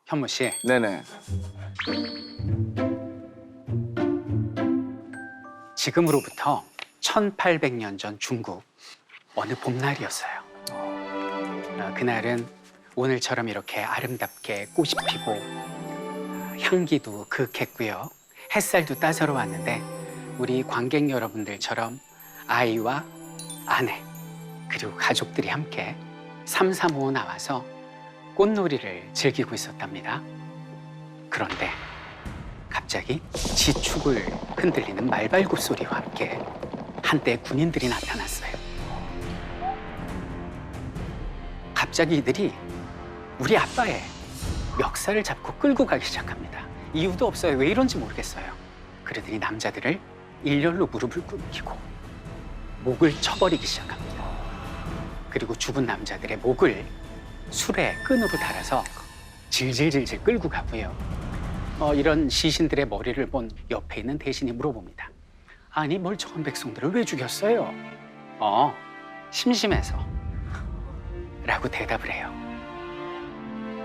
현무 씨, 네네. 지금으로부터 1800년 전 중국 어느 봄날이었어요. 그날은 오늘처럼 이렇게 아름답게 꽃이 피고 향기도 그윽했고요. 햇살도 따사로웠는데 우리 관객 여러분들처럼 아이와 아내 그리고 가족들이 함께 삼삼오오 나와서 꽃놀이를 즐기고 있었답니다. 그런데 갑자기 지축을 흔들리는 말발굽 소리와 함께 한때 군인들이 나타났어요. 갑자기 이들이 우리 아빠의 멱살을 잡고 끌고 가기 시작합니다. 이유도 없어요. 왜 이런지 모르겠어요. 그러더니 남자들을 일렬로 무릎을 꿇히고 목을 쳐버리기 시작합니다. 그리고 죽은 남자들의 목을 술에 끈으로 달아서 질질질질 끌고 가고요. 이런 시신들의 머리를 본 옆에 있는 대신이 물어봅니다. 아니 멀쩡한 백성들을 왜 죽였어요? 심심해서 라고 대답을 해요.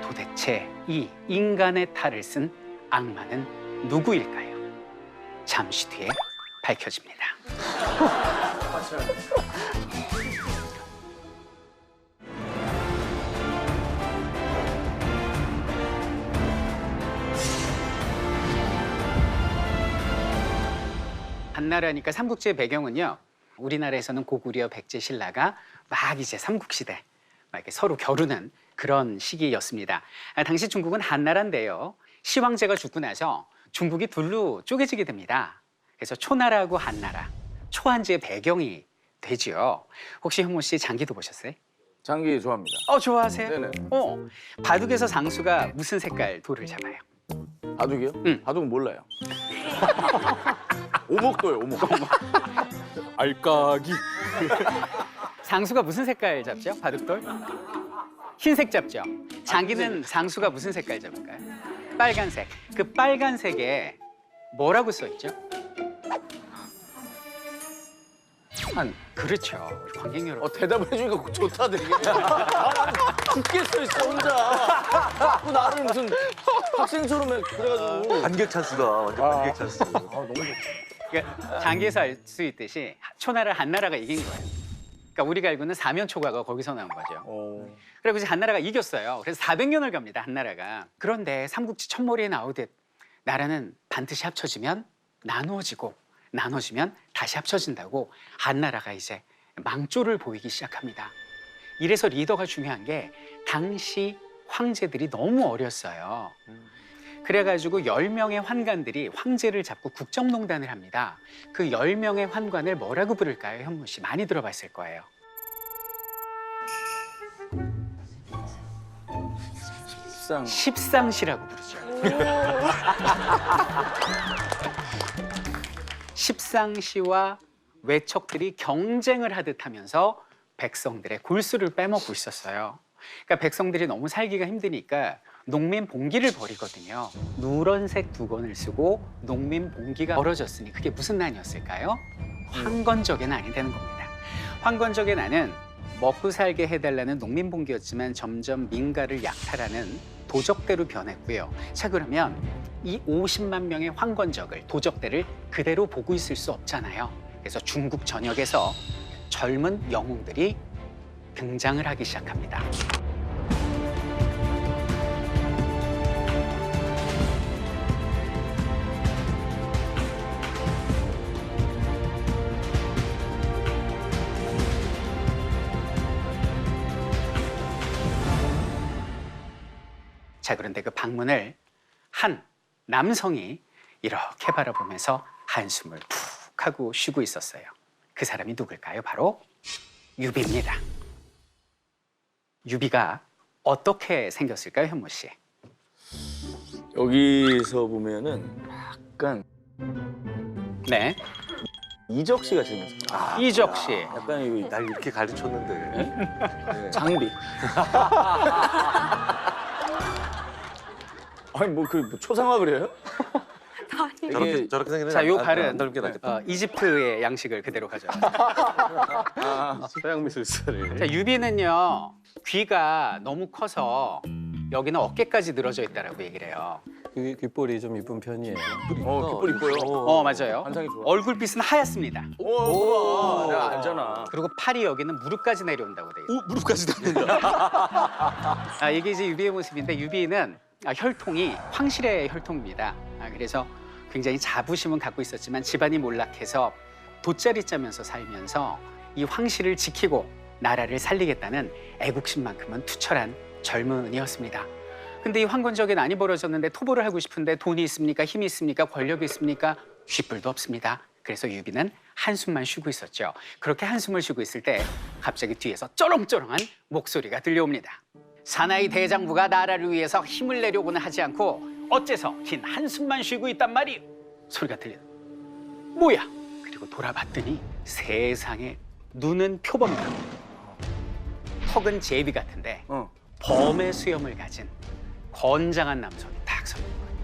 도대체 이 인간의 탈을 쓴 악마는 누구일까요? 잠시 뒤에 밝혀집니다. 한나라니까 삼국지의 배경은요. 우리나라에서는 고구려 백제 신라가 막 이제 삼국시대 막 이렇게 서로 겨루는 그런 시기였습니다. 당시 중국은 한나라인데요. 시황제가 죽고 나서 중국이 둘로 쪼개지게 됩니다. 그래서 초나라하고 한나라, 초한지의 배경이 되지요. 혹시 현무 씨 장기도 보셨어요? 장기 좋아합니다. 좋아하세요? 네네. 바둑에서 장수가 무슨 색깔 돌을 잡아요? 바둑이요? 응. 바둑은 몰라요. 오목도요, 오목. 알까기. 장수가 무슨 색깔 잡죠? 바둑돌? 흰색 잡죠? 장기는 장수가 무슨 색깔 잡을까요? 빨간색. 그 빨간색에 뭐라고 써 있죠? 한. 그렇죠. 우리 관객 여러분. 대답을 해주니까 좋다 되게. 죽겠어 진짜 혼자. 자꾸 나를 무슨 학생처럼 해 그래가지고. 반격 찬스다. 완전 반격 찬스. 너무 좋다. 그러니까 장기에서 알 수 있듯이 초나라 한나라가 이긴 거예요. 그러니까 우리가 알고 있는 사면초가가 거기서 나온 거죠. 그리고 이제 한나라가 이겼어요. 그래서 400년을 갑니다, 한나라가. 그런데 삼국지 첫머리에 나오듯 나라는 반드시 합쳐지면 나누어지고 나눠지면 다시 합쳐진다고 한나라가 이제 망조를 보이기 시작합니다. 이래서 리더가 중요한 게 당시 황제들이 너무 어렸어요. 그래가지고 10명의 환관들이 황제를 잡고 국정농단을 합니다. 그 10명의 환관을 뭐라고 부를까요, 현무 씨? 많이 들어봤을 거예요. 십상시라고 부르죠. 십상시와 외척들이 경쟁을 하듯 하면서 백성들의 골수를 빼먹고 있었어요. 그러니까 백성들이 너무 살기가 힘드니까 농민 봉기를 벌이거든요. 누런색 두건을 쓰고 농민 봉기가 벌어졌으니 그게 무슨 난이었을까요? 황건적의 난이 되는 겁니다. 황건적의 난은 먹고 살게 해달라는 농민 봉기였지만 점점 민가를 약탈하는 도적대로 변했고요. 자, 그러면 이 50만 명의 황건적을, 도적대를 그대로 보고 있을 수 없잖아요. 그래서 중국 전역에서 젊은 영웅들이 등장을 하기 시작합니다. 자, 그런데 그 방문을 한 남성이 이렇게 바라보면서 한숨을 푹 하고 쉬고 있었어요. 그 사람이 누굴까요? 바로 유비입니다. 유비가 어떻게 생겼을까요, 현무 씨? 여기서 보면은 약간 네, 이적 씨가 생겼어. 이적 씨. 약간 이거 날 이렇게 가르쳤는데. 장비. 아니 뭐 초상화 그래요? 저렇게 생기는. 자, 요 발은 넓게 낫겠다. 이집트의 양식을 그대로 가져왔어요. 서양 미술사를. 자, 유비는요, 귀가 너무 커서 여기는 어깨까지 늘어져 있다라고 얘기를 해요. 귓볼이 좀 이쁜 편이에요. 귓볼 이뻐요. 맞아요. 환상이 좋아. 얼굴빛은 하얗습니다. 오, 내가 알잖아. 그리고 팔이 여기는 무릎까지 내려온다고 돼 있어요. 무릎까지 닿는다. 이게 이제 유비의 모습인데 유비는 혈통이 황실의 혈통입니다. 그래서 굉장히 자부심은 갖고 있었지만 집안이 몰락해서 돗자리 짜면서 살면서 이 황실을 지키고 나라를 살리겠다는 애국심만큼은 투철한 젊은이였습니다. 근데 이 황건적에 난이 벌어졌는데 토벌을 하고 싶은데 돈이 있습니까? 힘이 있습니까? 권력이 있습니까? 쥐뿔도 없습니다. 그래서 유비는 한숨만 쉬고 있었죠. 그렇게 한숨을 쉬고 있을 때 갑자기 뒤에서 쩌렁쩌렁한 목소리가 들려옵니다. 사나이 대장부가 나라를 위해서 힘을 내려고는 하지 않고 어째서 긴 한숨만 쉬고 있단 말이? 소리가 들리는. 뭐야? 그리고 돌아봤더니 세상에 눈은 표범이다. 턱은 제비 같은데 범의 수염을 가진 건장한 남성이 딱 서 있는 거예요.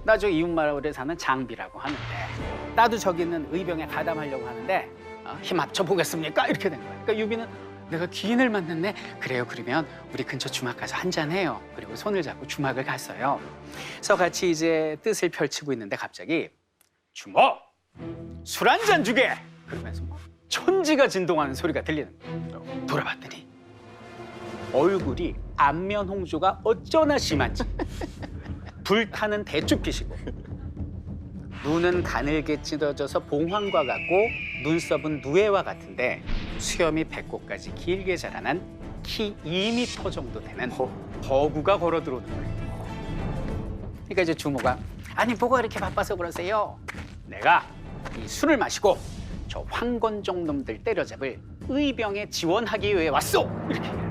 나 저 이웃마을에 사는 장비라고 하는데 나도 저기 있는 의병에 가담하려고 하는데 힘 합쳐 보겠습니까? 이렇게 된 거예요. 그러니까 유비는 내가 기인을 만났네. 그래요. 그러면 우리 근처 주막 가서 한잔해요. 그리고 손을 잡고 주막을 갔어요. 그래서 같이 이제 뜻을 펼치고 있는데 갑자기 주모 술 한 잔 주게. 그러면서 천지가 진동하는 소리가 들리는 거예요. 돌아봤더니 얼굴이 안면 홍조가 어쩌나 심한지 불타는 대추빛이고 눈은 가늘게 찢어져서 봉황과 같고 눈썹은 누에와 같은데 수염이 배꼽까지 길게 자라난 키 2m 정도 되는 거구가 걸어 들어오는 거예요. 그러니까 이제 주모가 아니 뭐가 이렇게 바빠서 그러세요? 내가 이 술을 마시고 저 황건적 놈들 때려잡을 의병에 지원하기 위해 왔소. 이렇게 얘기해요.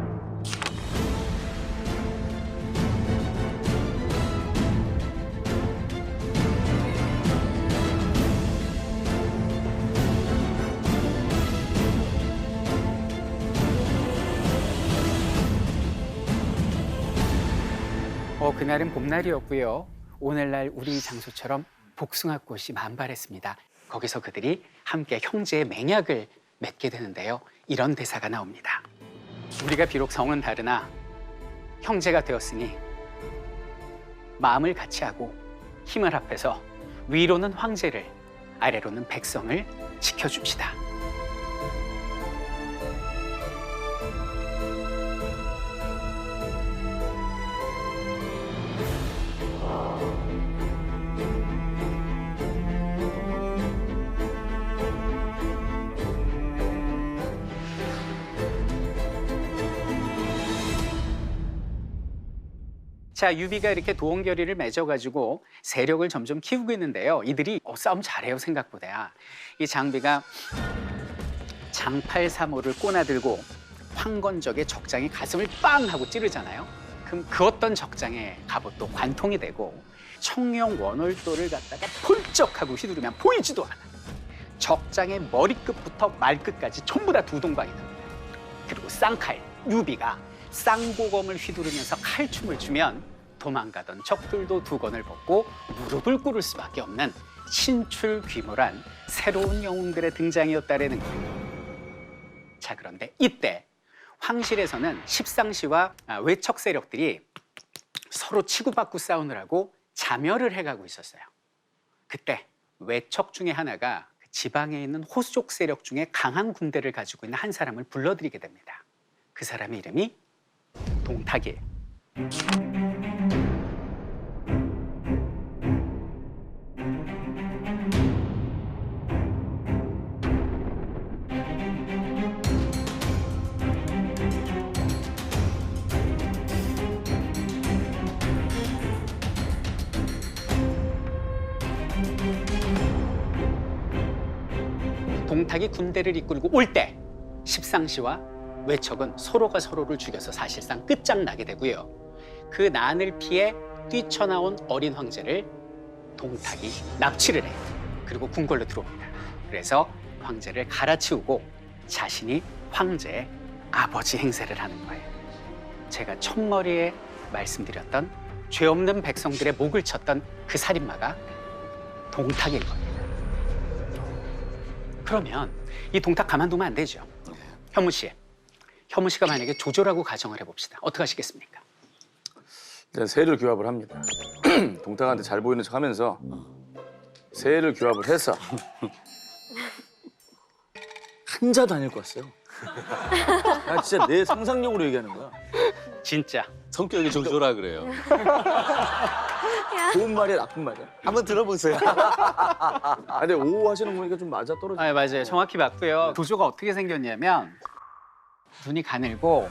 그날은 봄날이었고요. 오늘날 우리 장소처럼 복숭아꽃이 만발했습니다. 거기서 그들이 함께 형제의 맹약을 맺게 되는데요. 이런 대사가 나옵니다. 우리가 비록 성은 다르나 형제가 되었으니 마음을 같이 하고 힘을 합해서 위로는 황제를 아래로는 백성을 지켜줍시다. 자, 유비가 이렇게 도원결의를 맺어가지고 세력을 점점 키우고 있는데요. 이들이 싸움 잘해요, 생각보다. 이 장비가 장팔사모를 꼬나들고 황건적의 적장이 가슴을 빵 하고 찌르잖아요. 그럼 그 어떤 적장의 갑옷도 관통이 되고 청룡 원월도를 갖다가 폴쩍하고 휘두르면 보이지도 않아. 적장의 머리끝부터 말끝까지 전부 다 두동강이 납니다. 그리고 쌍칼, 유비가 쌍고검을 휘두르면서 칼춤을 추면 도망가던 적들도 두건을 벗고 무릎을 꿇을 수밖에 없는 신출귀몰한 새로운 영웅들의 등장이었다라는 거예요. 자, 그런데 이때 황실에서는 십상시와 외척 세력들이 서로 치고받고 싸우느라고 자멸을 해가고 있었어요. 그때 외척 중에 하나가 지방에 있는 호수족 세력 중에 강한 군대를 가지고 있는 한 사람을 불러들이게 됩니다. 그 사람의 이름이 동탁이에요. 동탁이 군대를 이끌고 올 때 십상시와 외척은 서로가 서로를 죽여서 사실상 끝장나게 되고요. 그 난을 피해 뛰쳐나온 어린 황제를 동탁이 납치를 해요. 그리고 궁궐로 들어옵니다. 그래서 황제를 갈아치우고 자신이 황제의 아버지 행세를 하는 거예요. 제가 첫머리에 말씀드렸던 죄 없는 백성들의 목을 쳤던 그 살인마가 동탁인 겁니다. 그러면 이 동탁 가만두면 안 되죠. 현무 씨가 만약에 조조라고 가정을 해봅시다. 어떻게 하시겠습니까? 일단 새를 규합을 합니다. 동탁한테 잘 보이는 척하면서 새를 규합을 해서 한자도 아닐 것 같아요. 나 진짜 내 상상력으로 얘기하는 거야. 진짜. 성격이 조조라 그래요. 좋은 말이야, 나쁜 말이야. 한번 들어보세요. 아, 근데 오 하시는 거 보니까 좀 맞아 떨어져. 아, 맞아요. 정확히 맞고요. 조조가 어떻게 생겼냐면 눈이 가늘고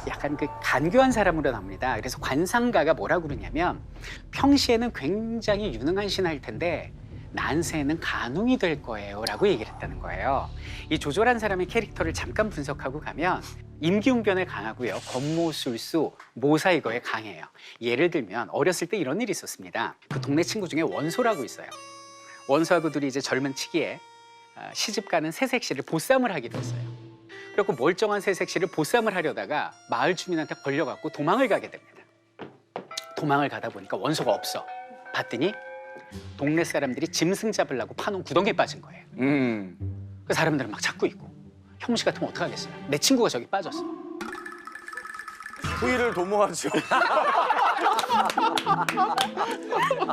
약간 그 간교한 사람으로 나옵니다. 그래서 관상가가 뭐라고 그러냐면 평시에는 굉장히 유능한 신하일 텐데 난세에는 간웅이 될 거예요 라고 얘기를 했다는 거예요. 이 조조란 사람의 캐릭터를 잠깐 분석하고 가면 임기응변에 강하고요. 권모술수, 모사 이거에 강해요. 예를 들면 어렸을 때 이런 일이 있었습니다. 그 동네 친구 중에 원소라고 있어요. 원소하고 둘이 이제 젊은 치기에 시집가는 새색시를 보쌈을 하기로 했어요. 그래서 멀쩡한 새색시를 보쌈을 하려다가 마을 주민한테 걸려갖고 도망을 가게 됩니다. 도망을 가다 보니까 원소가 없어. 봤더니 동네 사람들이 짐승 잡으려고 파놓은 구덩이에 빠진 거예요. 그 사람들은 막 찾고 있고. 형무 씨 같으면 어떡하겠어요? 내 친구가 저기 빠졌어. 후위를 도모하죠.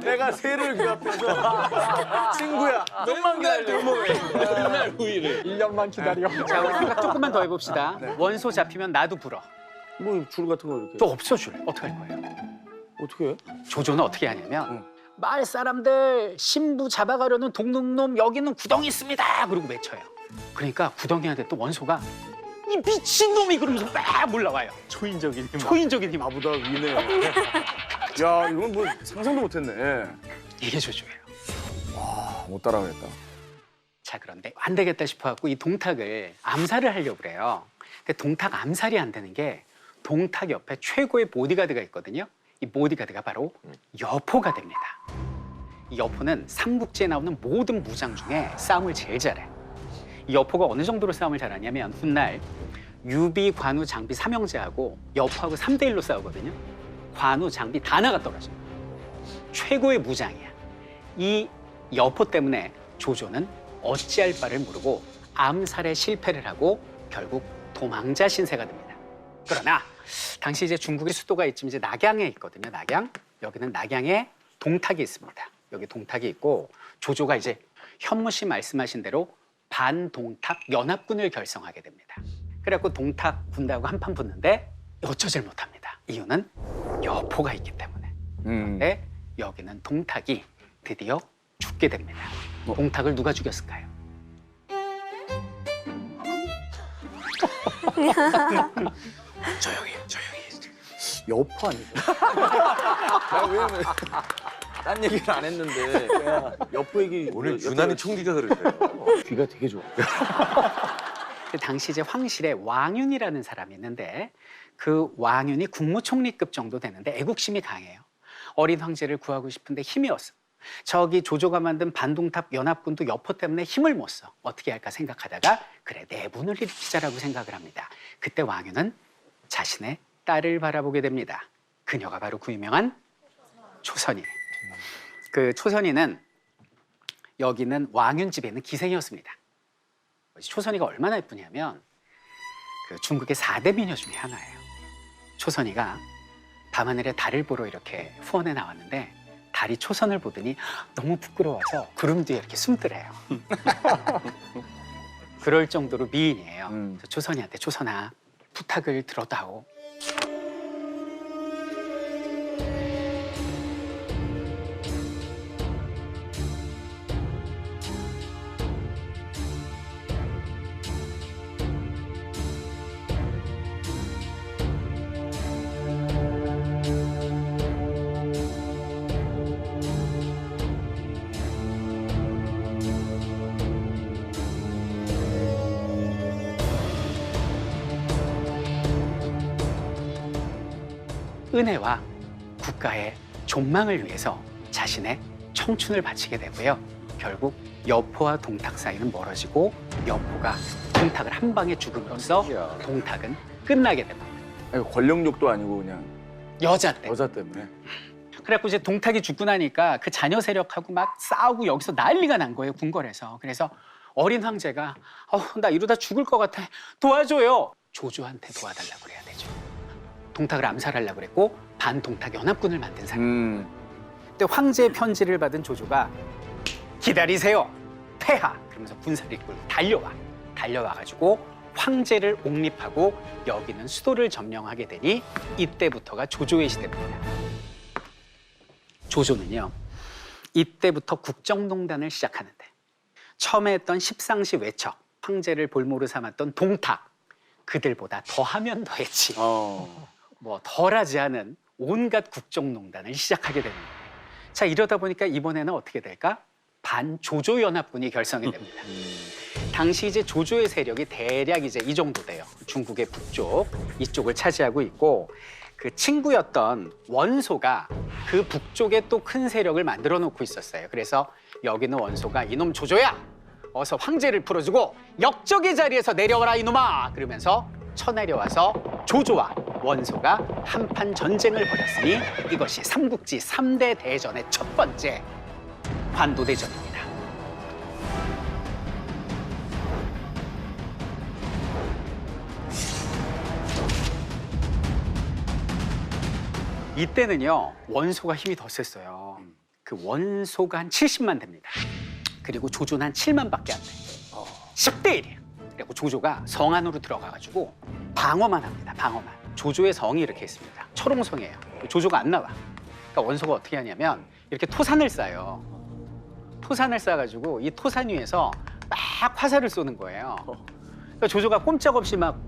내가 새를 규합해서 친구야. 좀만 기다려. 맨날 후일을. 1년만 기다려. 자, 우리 생각 조금만 더 해봅시다. 원소 잡히면 나도 불어. 뭐 줄 같은 거 이렇게. 또 없어 줄. 어떻게 할 거예요? 어떻게 해? 조조는 어떻게 하냐면 마을 사람들 신부 잡아가려는 동능놈 여기는 구덩이 있습니다. 그러고 외쳐요. 그러니까 구덩이한테 또 원소가 이 미친놈이 그러면서 막 올라와요. 초인적인 힘. 초인적인 힘. 나보다 위네. 야, 이건 뭐 상상도 못했네. 이게 조조예요. 못 따라가겠다. 자, 그런데 안 되겠다 싶어갖고 이 동탁을 암살을 하려고 그래요. 근데 동탁 암살이 안 되는 게 동탁 옆에 최고의 보디가드가 있거든요. 이 보디가드가 바로 여포가 됩니다. 이 여포는 삼국지에 나오는 모든 무장 중에 싸움을 제일 잘해. 이 여포가 어느 정도로 싸움을 잘하냐면 훗날 유비, 관우, 장비 삼형제하고 여포하고 3대1로 싸우거든요. 관우, 장비 다 나가 떨어져요. 최고의 무장이야. 이 여포 때문에 조조는 어찌할 바를 모르고 암살에 실패를 하고 결국 도망자 신세가 됩니다. 그러나 당시 이제 중국의 수도가 이쯤 이제 낙양에 있거든요. 낙양. 여기는 낙양에 동탁이 있습니다. 여기 동탁이 있고 조조가 이제 현무 씨 말씀하신 대로 반동탁 연합군을 결성하게 됩니다. 그래갖고 동탁 군대하고 한판 붙는데 어쩌질 못합니다. 이유는 여포가 있기 때문에. 그런데 여기는 동탁이 드디어 죽게 됩니다. 동탁을 누가 죽였을까요? 조용히. 여포 아니야? 왜냐면 딴 얘기를 안 했는데 여포 얘기 오늘 유난히 총기가 그러세요. 귀가 되게 좋아. 그 당시 이제 황실에 왕윤이라는 사람이 있는데 그 왕윤이 국무총리급 정도 되는데 애국심이 강해요. 어린 황제를 구하고 싶은데 힘이 없어. 저기 조조가 만든 반동탑 연합군도 여포 때문에 힘을 못 써. 어떻게 할까 생각하다가 그래 내분을 일으키자라고 생각을 합니다. 그때 왕윤은 자신의 딸을 바라보게 됩니다. 그녀가 바로 그 유명한 초선이. 그 초선이는 여기는 왕윤 집에 있는 기생이었습니다. 초선이가 얼마나 예쁘냐면 그 중국의 4대 미녀 중에 하나예요. 초선이가 밤하늘에 달을 보러 이렇게 후원에 나왔는데 달이 초선을 보더니 너무 부끄러워서 구름 뒤에 이렇게 숨더래요. 그럴 정도로 미인이에요. 그래서 초선이한테 초선아 부탁을 들어다오. 은혜와 국가의 존망을 위해서 자신의 청춘을 바치게 되고요. 결국 여포와 동탁 사이는 멀어지고 여포가 동탁을 한 방에 죽음으로써 동탁은 끝나게 됩니다. 아니, 권력욕도 아니고 그냥 여자 때문에. 여자 때문에. 그래갖고 이제 동탁이 죽고 나니까 그 자녀 세력하고 막 싸우고 여기서 난리가 난 거예요, 궁궐에서. 그래서 어린 황제가 나 이러다 죽을 것 같아. 도와줘요. 조조한테 도와달라고 그래야 되죠. 동탁을 암살하려고 그랬고 반동탁 연합군을 만든 사람. 음. 그때 황제의 편지를 받은 조조가 기다리세요. 폐하. 그러면서 군사를 이끌고 달려와가지고 황제를 옹립하고 여기는 수도를 점령하게 되니 이때부터가 조조의 시대입니다. 조조는요, 이때부터 국정농단을 시작하는데 처음에 했던 십상시 외척, 황제를 볼모로 삼았던 동탁, 그들보다 더하면 더했지 뭐 덜하지 않은 온갖 국정농단을 시작하게 되는 거예요. 자, 이러다 보니까 이번에는 어떻게 될까? 반조조 연합군이 결성이 됩니다. 당시 이제 조조의 세력이 대략 이제 이 정도 돼요. 중국의 북쪽 이쪽을 차지하고 있고 그 친구였던 원소가 그 북쪽에 또 큰 세력을 만들어 놓고 있었어요. 그래서 여기는 원소가 이놈 조조야, 어서 황제를 풀어주고 역적의 자리에서 내려와라 이놈아, 그러면서 쳐내려와서 조조와 원소가 한판 전쟁을 벌였으니 이것이 삼국지 3대 대전의 첫 번째 관도대전입니다. 이때는요, 원소가 힘이 더 셌어요. 그 원소가 한 70만 됩니다. 그리고 조조는 한 7만밖에 안 돼. 10대 1이에요. 그리고 조조가 성 안으로 들어가가지고 방어만 합니다. 방어만. 조조의 성이 이렇게 있습니다. 철옹성이에요. 조조가 안 나와. 그러니까 원소가 어떻게 하냐면 이렇게 토산을 쌓아요. 토산을 쌓아가지고 이 토산 위에서 막 화살을 쏘는 거예요. 그러니까 조조가 꼼짝없이 막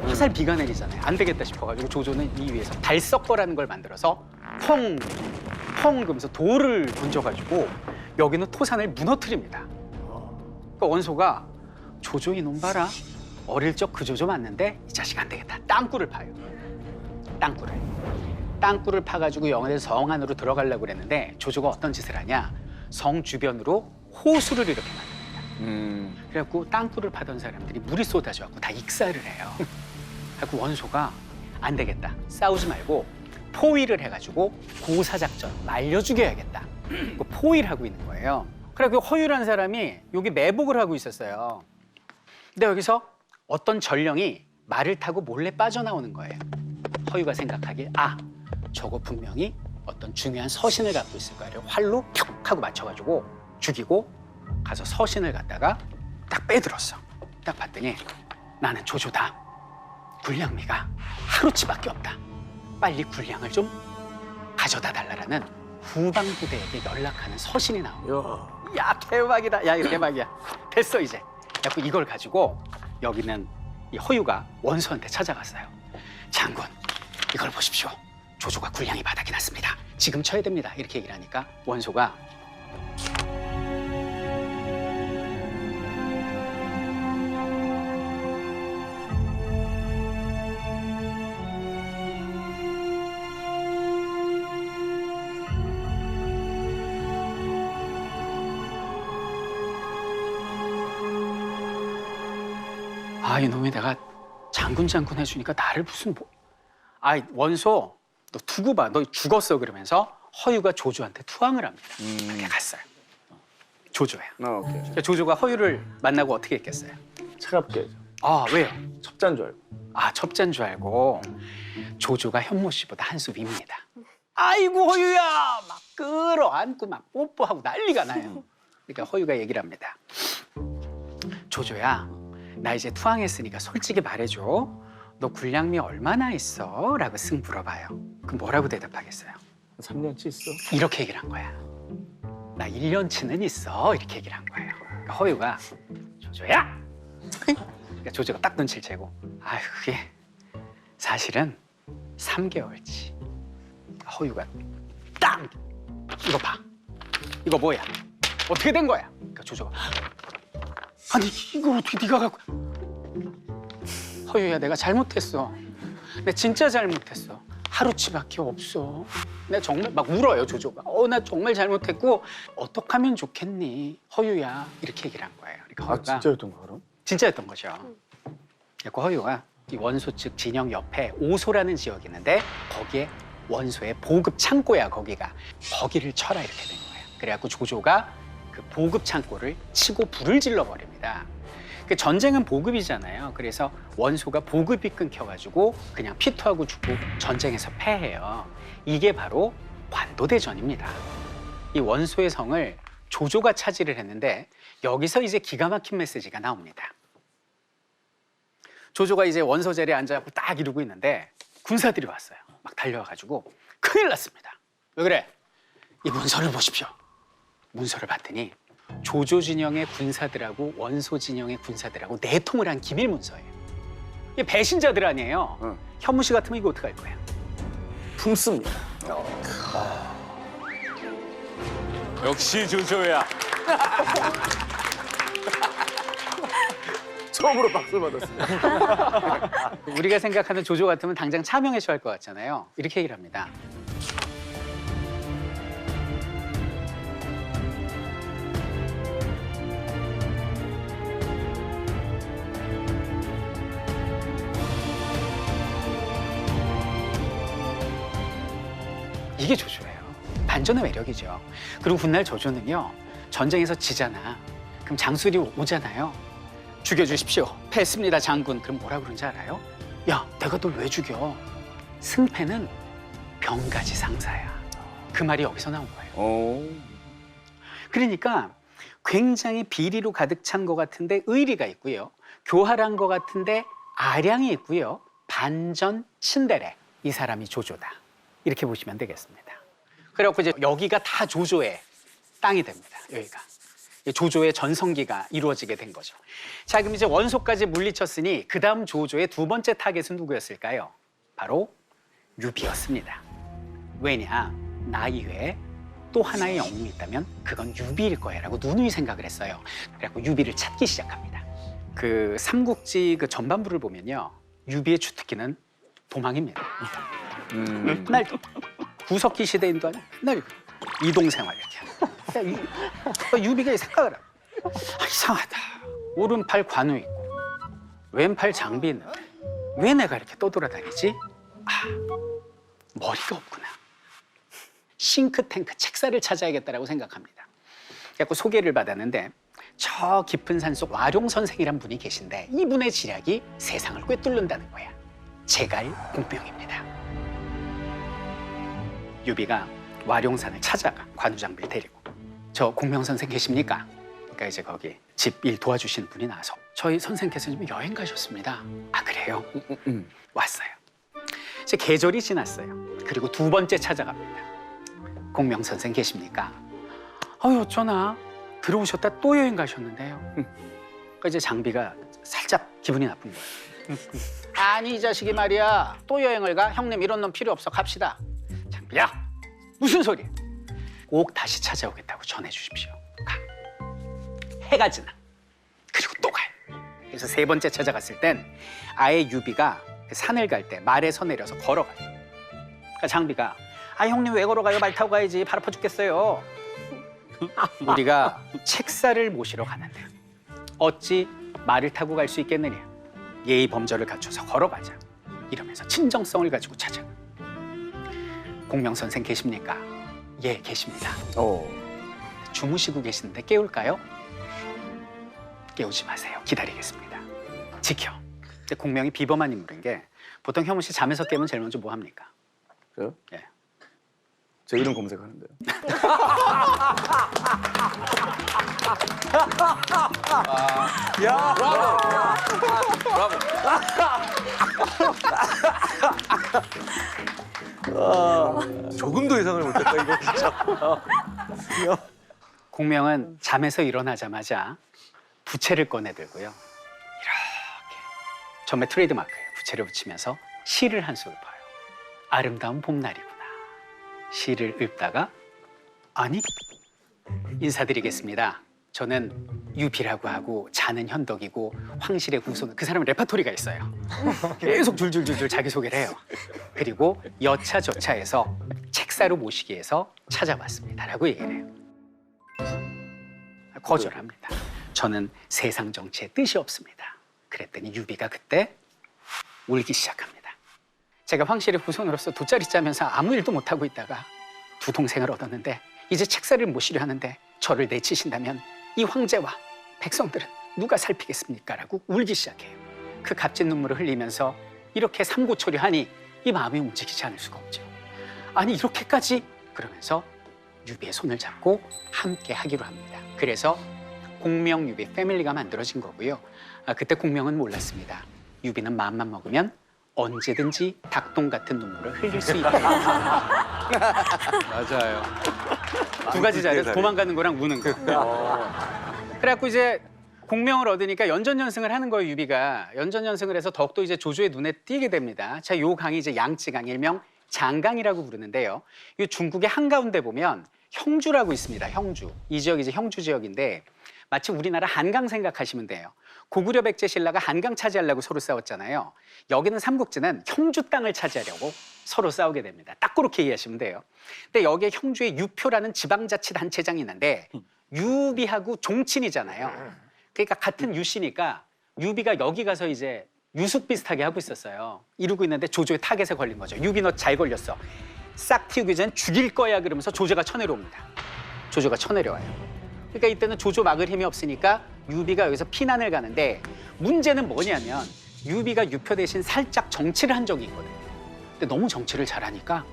화살 비가 내리잖아요. 안 되겠다 싶어가지고 조조는 이 위에서 달석거라는 걸 만들어서 펑 그러면서 돌을 던져가지고 여기는 토산을 무너뜨립니다. 그러니까 원소가 조조 이놈 봐라. 어릴 적 그 조조 맞는데 이 자식 안 되겠다. 땅굴을 파요. 땅굴을 파가지고 영원히 성 안으로 들어가려고 그랬는데 조조가 어떤 짓을 하냐. 성 주변으로 호수를 이렇게 만듭니다. 그래갖고 땅굴을 파던 사람들이 물이 쏟아져갖고 다 익사를 해요. 그래갖고 원소가 안 되겠다. 싸우지 말고 포위를 해가지고 고사작전 말려 죽여야겠다. 그 포위를 하고 있는 거예요. 그래갖고 허유라는 사람이 여기 매복을 하고 있었어요. 근데 여기서 어떤 전령이 말을 타고 몰래 빠져나오는 거예요. 허유가 생각하기에 저거 분명히 어떤 중요한 서신을 갖고 있을 거야. 활로 툭 하고 맞춰가지고 죽이고 가서 서신을 갖다가 딱 빼들었어. 딱 봤더니 나는 조조다. 군량미가 하루치밖에 없다. 빨리 군량을 좀 가져다 달라라는 후방부대에게 연락하는 서신이 나와요. 야, 대박이다. 야, 이거 대박이야. 됐어 이제. 그래서 이걸 가지고 여기는 이 허유가 원소한테 찾아갔어요. 장군, 이걸 보십시오. 조조가 군량이 바닥이 났습니다. 지금 쳐야 됩니다. 이렇게 얘기를 하니까 원소가 이놈이 내가 장군 해주니까 나를 무슨 원소 너 두고 봐. 너 죽었어. 그러면서 허유가 조조한테 투항을 합니다. 그렇게 갔어요. 조조야. 오케이. 조조가 허유를 만나고 어떻게 했겠어요? 차갑게. 왜요? 첩자인 줄 알고. 첩자인 줄 알고. 조조가 현모 씨보다 한 수 윗니다. 아이고 허유야! 막 끌어안고 막 뽀뽀하고 난리가 나요. 그러니까 허유가 얘기를 합니다. 조조야, 나 이제 투항했으니까 솔직히 말해줘. 너 군량미 얼마나 있어? 라고 쓱 물어봐요. 그럼 뭐라고 대답하겠어요? 3년치 있어. 이렇게 얘기를 한 거야. 나 1년치는 있어. 이렇게 얘기를 한 거예요. 그러니까 허유가 조조야! 그러니까 조조가 딱 눈치를 채고 그게 사실은 3개월치. 허유가 딱! 이거 봐. 이거 뭐야? 어떻게 된 거야? 그러니까 조조가 아니 이걸 어떻게 네가 갖고. 허유야, 내가 잘못했어. 내가 진짜 잘못했어. 하루치밖에 없어. 내가 정말 막 울어요, 조조가. 나 정말 잘못했고 어떻게 하면 좋겠니? 허유야. 이렇게 얘기를 한 거예요. 그러니까 허유가 진짜였던 거 그럼? 진짜였던 거죠. 그래서 허유가 이 원소 측 진영 옆에 오소라는 지역이 있는데 거기에 원소의 보급 창고야, 거기가. 거기를 쳐라 이렇게 된 거예요. 그래갖고 조조가 그 보급 창고를 치고 불을 질러 버립니다. 그 전쟁은 보급이잖아요. 그래서 원소가 보급이 끊겨가지고 그냥 피투하고 죽고 전쟁에서 패해요. 이게 바로 관도대전입니다. 이 원소의 성을 조조가 차지를 했는데 여기서 이제 기가 막힌 메시지가 나옵니다. 조조가 이제 원소제리에 앉아갖고 딱 이러고 있는데 군사들이 왔어요. 막 달려와가지고 큰일 났습니다. 왜 그래? 이 문서를 보십시오. 문서를 봤더니 조조 진영의 군사들하고 원소 진영의 군사들하고 내통을 한 기밀 문서예요. 이게 배신자들 아니에요. 응. 현무 씨 같으면 이거 어떡할 거야? 품습니다. 역시 조조야. 처음으로 박수를 받았습니다. 우리가 생각하는 조조 같으면 당장 차명해서 할 것 같잖아요. 이렇게 얘기를 합니다. 이게 조조예요. 반전의 매력이죠. 그리고 훗날 조조는요, 전쟁에서 지잖아. 그럼 장술이 오잖아요. 죽여주십시오. 패했습니다, 장군. 그럼 뭐라 그런지 알아요? 야, 내가 널 왜 죽여? 승패는 병가지 상사야. 그 말이 여기서 나온 거예요. 그러니까 굉장히 비리로 가득 찬 것 같은데 의리가 있고요. 교활한 것 같은데 아량이 있고요. 반전 친데레. 이 사람이 조조다. 이렇게 보시면 되겠습니다. 그래갖고 이제 여기가 다 조조의 땅이 됩니다. 여기가. 조조의 전성기가 이루어지게 된 거죠. 자, 그럼 이제 원소까지 물리쳤으니 그 다음 조조의 두 번째 타겟은 누구였을까요? 바로 유비였습니다. 왜냐? 나 이외에 또 하나의 영웅이 있다면 그건 유비일 거야라고 누누이 생각을 했어요. 그래갖고 유비를 찾기 시작합니다. 그 삼국지 그 전반부를 보면요, 유비의 주특기는 도망입니다. 맨날 구석기 시대인도 아니고 맨날 이동생활 이렇게 하는. 유비가 생각을 하고 이상하다. 오른팔 관우 있고 왼팔 장비 있는데 왜 내가 이렇게 떠돌아다니지? 머리가 없구나. 싱크탱크 책사를 찾아야겠다라고 생각합니다. 그래서 소개를 받았는데 저 깊은 산속 와룡 선생이란 분이 계신데 이분의 지략이 세상을 꿰뚫는다는 거야. 제갈 공명입니다. 유비가 와룡산을 찾아가 관우장비를 데리고 저 공명 선생 계십니까? 그러니까 이제 거기 집 일 도와주시는 분이 나와서 저희 선생께서 지금 여행 가셨습니다. 아 그래요? 왔어요. 이제 계절이 지났어요. 그리고 두 번째 찾아갑니다. 공명 선생 계십니까? 어쩌나 들어오셨다 또 여행 가셨는데요. 그러니까 이제 장비가 살짝 기분이 나쁜 거예요. 아니 이 자식이 말이야 또 여행을 가? 형님 이런 놈 필요 없어 갑시다. 장비야 무슨 소리야? 꼭 다시 찾아오겠다고 전해주십시오. 가. 해가 지나. 그리고 또 가요. 그래서 세 번째 찾아갔을 땐 아예 유비가 산을 갈 때 말에서 내려서 걸어가요. 그러니까 장비가 형님 왜 걸어가요? 말 타고 가야지. 발 아파 죽겠어요. 우리가 책사를 모시러 가는데 어찌 말을 타고 갈 수 있겠느냐. 예의 범절을 갖춰서 걸어가자. 이러면서 진정성을 가지고 찾아가. 공명 선생 계십니까? 예, 계십니다. 주무시고 계시는데 깨울까요? 깨우지 마세요. 기다리겠습니다. 지켜. 근데 공명이 비범한 인물인 게 보통 혐우 씨 잠에서 깨면 제일 먼저 뭐 합니까? 그래요? 예. 제 이름 검색하는데요. 야, 브라보. 조금도 예상을 못했다 이거 진짜. 공명은 잠에서 일어나자마자 부채를 꺼내들고요. 이렇게 점의 트레이드마크예요. 부채를 붙이면서 시를 한 수를 봐요. 아름다운 봄날이구나. 시를 읊다가 아니 인사드리겠습니다. 저는 유비라고 하고 자는 현덕이고 황실의 후손. 그 사람은 레파토리가 있어요. 계속 줄줄줄줄 자기소개를 해요. 그리고 여차저차해서 책사로 모시기 위해서 찾아왔습니다 라고 얘기를 해요. 거절합니다. 저는 세상 정치에 뜻이 없습니다. 그랬더니 유비가 그때 울기 시작합니다. 제가 황실의 후손으로서 돗자리 짜면서 아무 일도 못하고 있다가 두 동생을 얻었는데 이제 책사를 모시려 하는데 저를 내치신다면 이 황제와 백성들은 누가 살피겠습니까? 라고 울기 시작해요. 그 값진 눈물을 흘리면서 이렇게 삼고초려하니 이 마음이 움직이지 않을 수가 없죠. 아니 이렇게까지? 그러면서 유비의 손을 잡고 함께 하기로 합니다. 그래서 공명 유비 패밀리가 만들어진 거고요. 그때 공명은 몰랐습니다. 유비는 마음만 먹으면 언제든지 닭똥 같은 눈물을 흘릴 수 있다. 맞아요. 두 가지 잘해서 도망가는 거랑 우는 거. 그래갖고 이제 공명을 얻으니까 연전연승을 하는 거예요. 유비가 연전연승을 해서 더욱더 이제 조조의 눈에 띄게 됩니다. 자, 요 강이 이제 양쯔강, 일명 장강이라고 부르는데요. 이 중국의 한가운데 보면 형주라고 있습니다. 형주. 이 지역이 이제 형주 지역인데 마치 우리나라 한강 생각하시면 돼요. 고구려 백제 신라가 한강 차지하려고 서로 싸웠잖아요. 여기는 삼국지는 형주 땅을 차지하려고 서로 싸우게 됩니다. 딱 그렇게 이해하시면 돼요. 근데 여기에 형주의 유표라는 지방자치단체장이 있는데 유비하고 종친이잖아요. 그러니까 같은 유씨니까 유비가 여기 가서 이제 유숙 비슷하게 하고 있었어요. 이러고 있는데 조조의 타겟에 걸린 거죠. 유비 너 잘 걸렸어. 싹 틔우기 전 죽일 거야 그러면서 조조가 쳐내려옵니다. 조조가 쳐내려와요. 그러니까 이때는 조조 막을 힘이 없으니까 유비가 여기서 피난을 가는데 문제는 뭐냐면 유비가 유표 대신 살짝 정치를 한 적이 있거든요. 근데 너무 정치를 잘하니까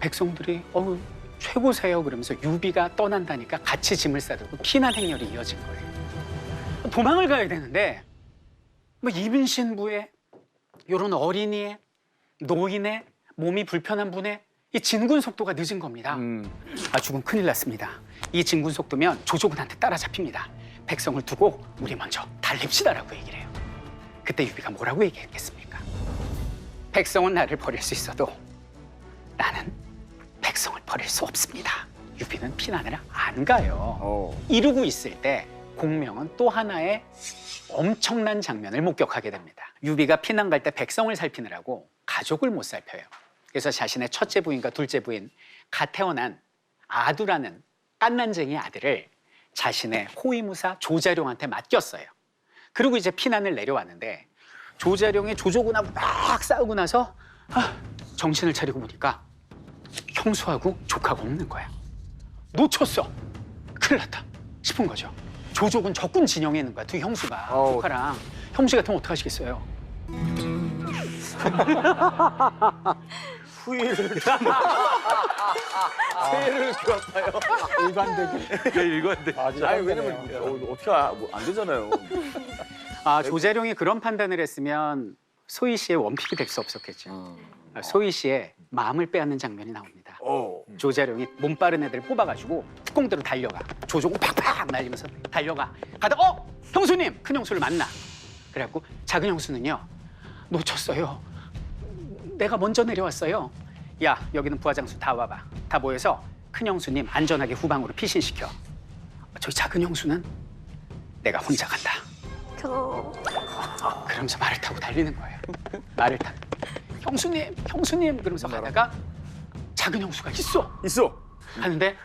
백성들이 최고세요 그러면서 유비가 떠난다니까 같이 짐을 싸들고 피난 행렬이 이어진 거예요. 도망을 가야 되는데 뭐 이민신부의 이런 어린이의 노인의 몸이 불편한 분의 이 진군 속도가 늦은 겁니다. 죽으면 큰일 났습니다. 이 진군 속도면 조조군한테 따라잡힙니다. 백성을 두고 우리 먼저 달립시다라고 얘기를 해요. 그때 유비가 뭐라고 얘기했겠습니까? 백성은 나를 버릴 수 있어도 나는 백성을 버릴 수 없습니다. 유비는 피난을 안 가요. 이러고 있을 때 공명은 또 하나의 엄청난 장면을 목격하게 됩니다. 유비가 피난 갈 때 백성을 살피느라고 가족을 못 살펴요. 그래서 자신의 첫째 부인과 둘째 부인, 갓 태어난 아두라는 깐난쟁이 아들을 자신의 호위무사 조자룡한테 맡겼어요. 그리고 이제 피난을 내려왔는데 조자룡이 조조군하고 막 싸우고 나서 정신을 차리고 보니까 형수하고 조카가 없는 거야. 놓쳤어. 큰일 났다 싶은 거죠. 조조군 적군 진영에 있는 거야. 두 형수가 조카랑. 형수 같으면 어떡하시겠어요? 후회를 새해를 기억하요. 일관되게. 아니 왜냐면 어떻게 안 되잖아요. 조자룡이 그런 판단을 했으면 소희 씨의 원픽이 될 수 없었겠죠. 소희 씨의 마음을 빼앗는 장면이 나옵니다. 조자룡이 몸 빠른 애들을 뽑아가지고 특공대로 달려가. 조조군 팍팍 날리면서 달려가. 가다가 형수님! 큰 형수를 만나. 그래갖고 작은 형수는요. 놓쳤어요. 내가 먼저 내려왔어요. 야, 여기는 부하장수 다 와봐. 다 모여서 큰 형수님 안전하게 후방으로 피신시켜. 저기 작은 형수는 내가 혼자 간다. 그러면서 말을 타고 달리는 거예요. 말을 타고. 형수님 그러면서 가다가 작은 형수가 있어 하는데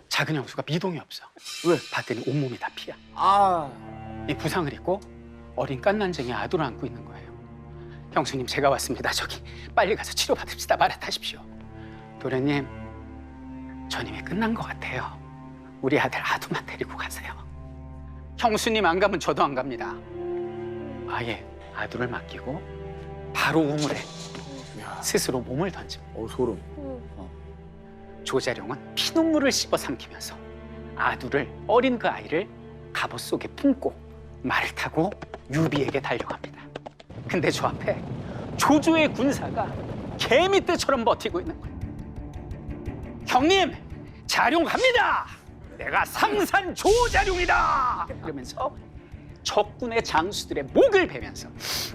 작은 형수가 미동이 없어. 왜? 봤더니 온몸이 다 피야. 이 부상을 입고 어린 깐난쟁이 아두를 안고 있는 거예요. 형수님 제가 왔습니다. 저기 빨리 가서 치료받읍시다. 말아타십시오. 도련님 전임이 끝난 것 같아요. 우리 아들 아두만 데리고 가세요. 형수님 안 가면 저도 안 갑니다. 아예 아두를 맡기고 바로 우물에 스스로 몸을 던집니다. 소름. 조자룡은 피눈물을 씹어 삼키면서 아두를 어린 그 아이를 갑옷 속에 품고 말을 타고 유비에게 달려갑니다. 근데 저 앞에 조조의 군사가 개미떼처럼 버티고 있는 거예요. 형님, 자룡 갑니다. 내가 삼산 조자룡이다. 이러면서 적군의 장수들의 목을 베면서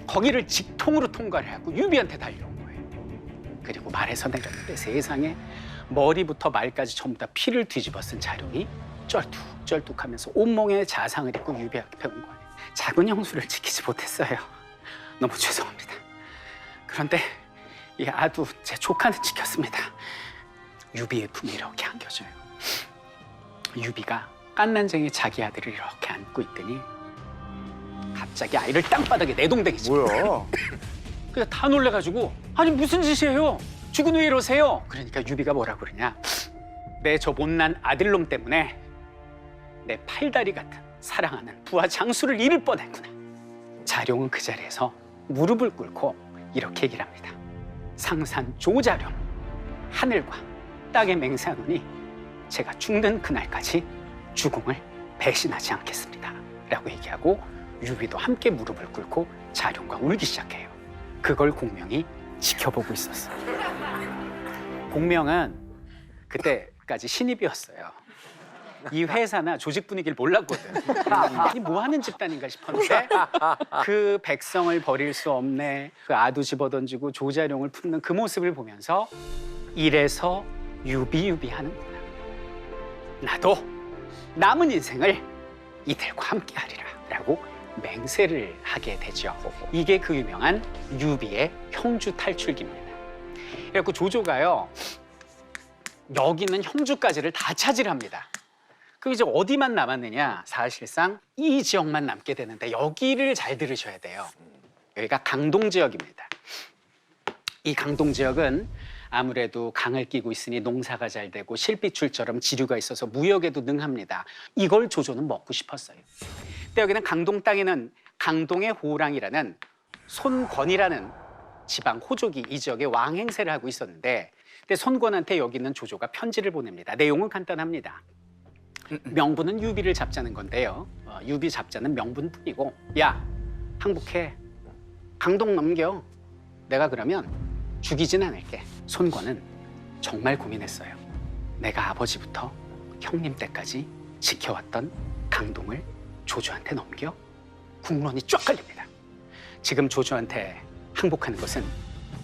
거기를 직통으로 통과를 하고 유비한테 달려온 거예요. 그리고 말에서 내렸는데 세상에 머리부터 말까지 전부 다 피를 뒤집어 쓴 자룡이 쩔뚝쩔뚝하면서 온몸에 자상을 입고 유비 앞에 온 거예요. 작은 형수를 지키지 못했어요. 너무 죄송합니다. 그런데 이 아두 제 조카는 지켰습니다. 유비의 품에 이렇게 안겨줘요. 유비가 깐난쟁이 자기 아들을 이렇게 안고 있더니 갑자기 아이를 땅바닥에 내동댕이 치고 뭐야? 그래서 다 놀래가지고 아니 무슨 짓이에요? 죽은 왜 이러세요? 그러니까 유비가 뭐라고 그러냐? 내 저 못난 아들놈 때문에 내 팔다리 같은 사랑하는 부하 장수를 잃을 뻔했구나. 자룡은 그 자리에서 무릎을 꿇고 이렇게 얘기를 합니다. 상산 조자룡, 하늘과 땅에 맹세하노니 제가 죽는 그날까지 주공을 배신하지 않겠습니다. 라고 얘기하고 유비도 함께 무릎을 꿇고 자룡과 울기 시작해요. 그걸 공명이 지켜보고 있었어요. 공명은 그때까지 신입이었어요. 이 회사나 조직 분위기를 몰랐거든. 이 뭐 하는 집단인가 싶었는데 그 백성을 버릴 수 없네. 그 아두 집어던지고 조자룡을 품는 그 모습을 보면서 이래서 유비유비 하는구나. 나도 남은 인생을 이들과 함께 하리라 라고 맹세를 하게 되죠. 이게 그 유명한 유비의 형주 탈출기입니다. 그래갖고 조조가요, 여기 있는 형주까지를 다 차지합니다. 그럼 이제 어디만 남았느냐? 사실상 이 지역만 남게 되는데 여기를 잘 들으셔야 돼요. 여기가 강동 지역입니다. 이 강동 지역은 아무래도 강을 끼고 있으니 농사가 잘 되고 실빛줄처럼 지류가 있어서 무역에도 능합니다. 이걸 조조는 먹고 싶었어요. 근데 여기는 강동 땅에는 강동의 호랑이라는 손권이라는 지방 호족이 이 지역에 왕행세를 하고 있었는데, 근데 손권한테 여기 있는 조조가 편지를 보냅니다. 내용은 간단합니다. 명분은 유비를 잡자는 건데요. 유비 잡자는 명분뿐이고, 야, 항복해. 강동 넘겨. 내가 그러면 죽이진 않을게. 손권은 정말 고민했어요. 내가 아버지부터 형님 때까지 지켜왔던 강동을 조조한테 넘겨? 국론이 쫙 걸립니다. 지금 조조한테 항복하는 것은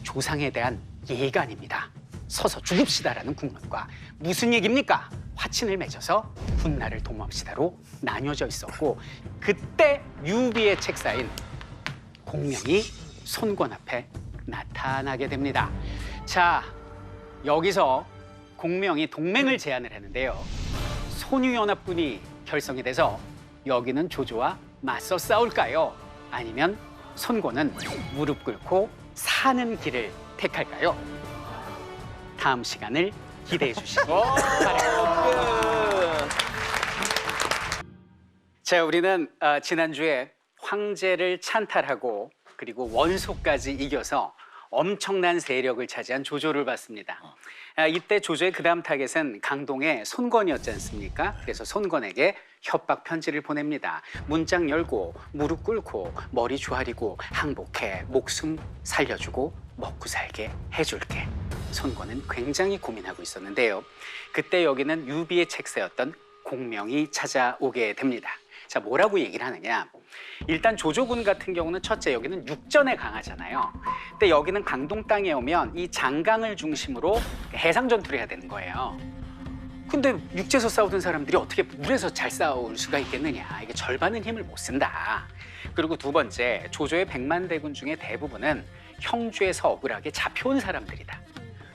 조상에 대한 예의가 아닙니다. 서서 죽읍시다라는 국론과 무슨 얘기입니까? 화친을 맺어서 훗날을 도모합시다로 나뉘어져 있었고, 그때 유비의 책사인 공명이 손권 앞에 나타나게 됩니다. 자, 여기서 공명이 동맹을 제안을 했는데요. 손유연합군이 결성이 돼서 여기는 조조와 맞서 싸울까요? 아니면 손권은 무릎 꿇고 사는 길을 택할까요? 다음 시간을 기대해 주시기 바랍니다. 자, 우리는 지난주에 황제를 찬탈하고 그리고 원소까지 이겨서 엄청난 세력을 차지한 조조를 봤습니다. 이때 조조의 그 다음 타겟은 강동의 손권이었지 않습니까? 그래서 손권에게 협박 편지를 보냅니다. 문짝 열고 무릎 꿇고 머리 조아리고 항복해 목숨 살려주고 먹고 살게 해줄게. 손권은 굉장히 고민하고 있었는데요. 그때 여기는 유비의 책사였던 공명이 찾아오게 됩니다. 자, 뭐라고 얘기를 하느냐? 일단 조조군 같은 경우는 첫째, 여기는 육전에 강하잖아요. 근데 여기는 강동 땅에 오면 이 장강을 중심으로 해상 전투를 해야 되는 거예요. 근데 육지에서 싸우던 사람들이 어떻게 물에서 잘 싸울 수가 있겠느냐? 이게 절반은 힘을 못 쓴다. 그리고 두 번째, 조조의 100만 대군 중에 대부분은 형주에서 억울하게 잡혀온 사람들이다.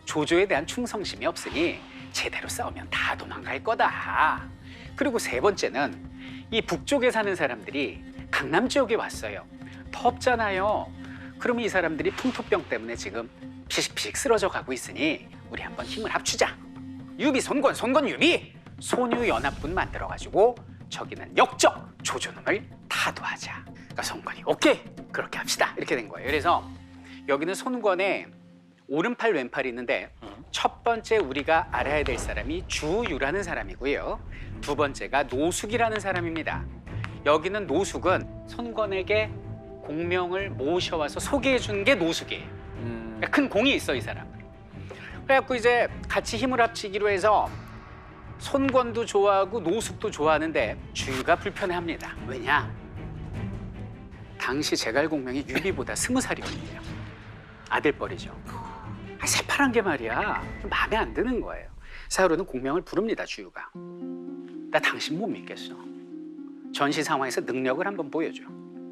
조조에 대한 충성심이 없으니 제대로 싸우면 다 도망갈 거다. 그리고 세 번째는 이 북쪽에 사는 사람들이 강남 지역에 왔어요. 덥잖아요. 그러면 이 사람들이 풍토병 때문에 지금 피식피식 쓰러져 가고 있으니 우리 한번 힘을 합치자. 유비 손권, 손권 유비, 손유연합군 만들어가지고 저기는 역적 조조놈을 타도하자. 그러니까 손권이 오케이, 그렇게 합시다. 이렇게 된 거예요. 그래서 여기는 손권의 오른팔 왼팔이 있는데, 첫 번째 우리가 알아야 될 사람이 주유라는 사람이고요. 두 번째가 노숙이라는 사람입니다. 여기는 노숙은 손권에게 공명을 모셔와서 소개해 준 게 노숙이에요. 그러니까 큰 공이 있어, 이 사람은. 그래갖고 이제 같이 힘을 합치기로 해서 손권도 좋아하고 노숙도 좋아하는데 주유가 불편해합니다. 왜냐? 당시 제갈공명이 유비보다 20살이거든요. 아들뻘이죠. 새파란 게 말이야, 마음에 안 드는 거예요. 사후로는 공명을 부릅니다, 주유가. 나 당신 못 믿겠어. 전시 상황에서 능력을 한번 보여줘.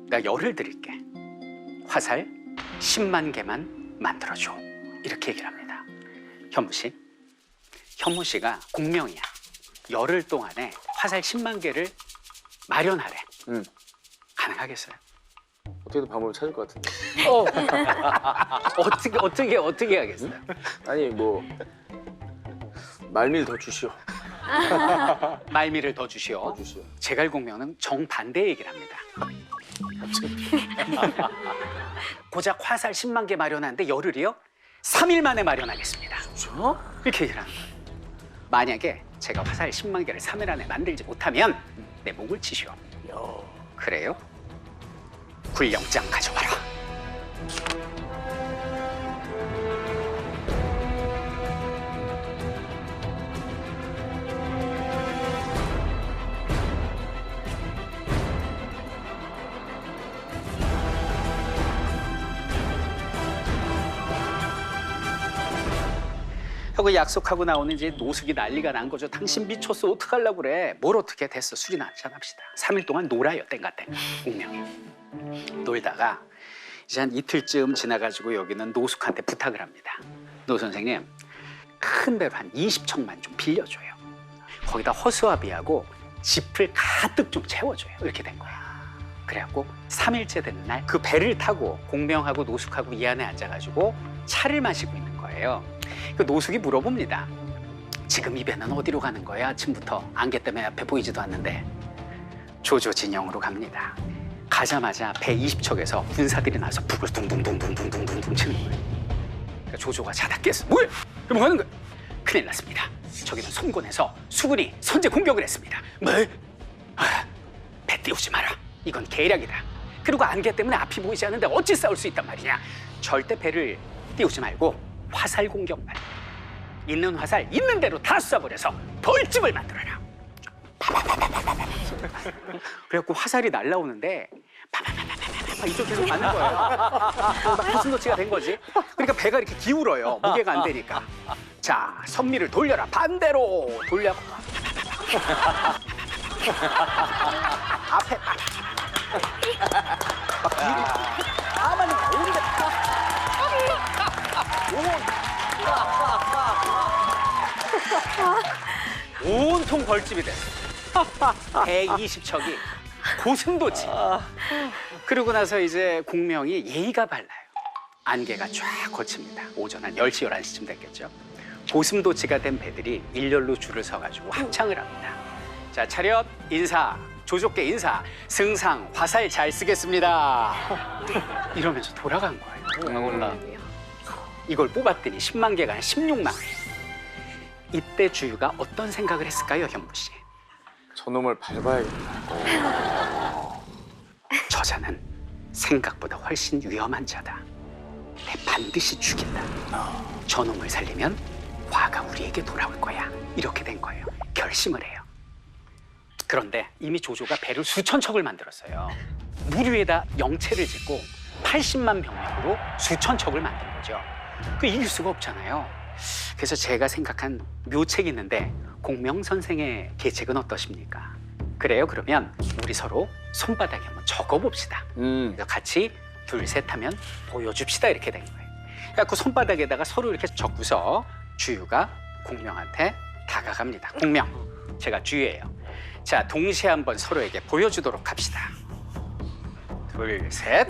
나 열을 드릴게. 화살 10만 개만 만들어줘. 이렇게 얘기를 합니다. 현무 씨가 공명이야. 열흘 동안에 화살 10만 개를 마련하래. 가능하겠어요? 어떻게든 방법을 찾을 것 같은데. 어떻게 하겠어요? 아니 뭐 말미를 더 주시오. 말미를 더 주시오. 제갈공명은 정반대의 얘기를 합니다. 고작 화살 10만 개 마련하는데 열흘이요? 3일 만에 마련하겠습니다. 이렇게 얘기를 하는 거예요. 만약에 제가 화살 10만 개를 3일 안에 만들지 못하면 내 목을 치시오. 그래요? 굴영장 가져와라. 하고 약속하고 나오는 이제 노숙이 난리가 난 거죠. 당신 미쳤어. 어떡하려고 그래. 뭘 어떻게 됐어. 술이나 한잔 합시다. 3일 동안 놀아요. 땡가땡. 공명이. 놀다가 이제 한 이틀쯤 지나가지고 여기는 노숙한테 부탁을 합니다. 노 선생님, 큰 배로 한 20척만 좀 빌려줘요. 거기다 허수아비하고 짚을 가득 좀 채워줘요. 이렇게 된 거예요. 그래갖고 3일째 되는 날 그 배를 타고 공명하고 노숙하고 이 안에 앉아가지고 차를 마시고 있는 거예요. 그 노숙이 물어봅니다. 지금 이 배는 어디로 가는 거야? 아침부터 안개 때문에 앞에 보이지도 않는데. 조조 진영으로 갑니다. 가자마자 배 20척에서 군사들이 나서 북을 둥둥둥둥둥둥둥 치는 거예요. 그러니까 조조가 자다 깼어. 뭐야? 뭐 하는 거야? 큰일 났습니다. 저기는 손권에서 수군이 선제 공격을 했습니다. 뭐? 배 띄우지 마라. 이건 계략이다. 그리고 안개 때문에 앞이 보이지 않는데 어찌 싸울 수 있단 말이냐. 절대 배를 띄우지 말고 화살 공격만. 있는 화살 있는 대로 다 쏴버려서 벌집을 만들어라. 그래갖고 화살이 날라오는데 이쪽 계속 맞는 거예요. 포승도치가 된 거지. 그러니까 배가 이렇게 기울어요. 무게가 안 되니까. 자, 선미를 돌려라. 반대로 돌려. 앞에 가만히 오는데 온통 벌집이 됐어. 120척이 고슴도치. 그러고 나서 이제 공명이 예의가 발라요. 안개가 쫙 거칩니다. 오전 한 10시, 11시쯤 됐겠죠. 고슴도치가 된 배들이 일렬로 줄을 서가지고 합창을 합니다. 자, 차렷 인사, 조조께 인사, 승상 화살 잘 쓰겠습니다. 이러면서 돌아간 거예요. 이걸 뽑았더니 10만 개가 아니라 16만 개. 이때 주유가 어떤 생각을 했을까요, 현무 씨? 저놈을 밟아야겠다. 저자는 생각보다 훨씬 위험한 자다. 내 반드시 죽인다. 저놈을 살리면 화가 우리에게 돌아올 거야. 이렇게 된 거예요. 결심을 해요. 그런데 이미 조조가 배를 수천 척을 만들었어요. 물 위에다 영체를 짓고 80만 병력으로 수천 척을 만든 거죠. 그 이길 수가 없잖아요. 그래서 제가 생각한 묘책이 있는데 공명 선생의 계책은 어떠십니까? 그래요? 그러면 우리 서로 손바닥에 한번 적어봅시다. 그래서 같이 둘, 셋 하면 보여줍시다. 이렇게 된 거예요. 그래서 손바닥에다가 서로 이렇게 적고서 주유가 공명한테 다가갑니다. 공명, 제가 주유예요. 자, 동시에 한번 서로에게 보여주도록 합시다. 둘, 셋.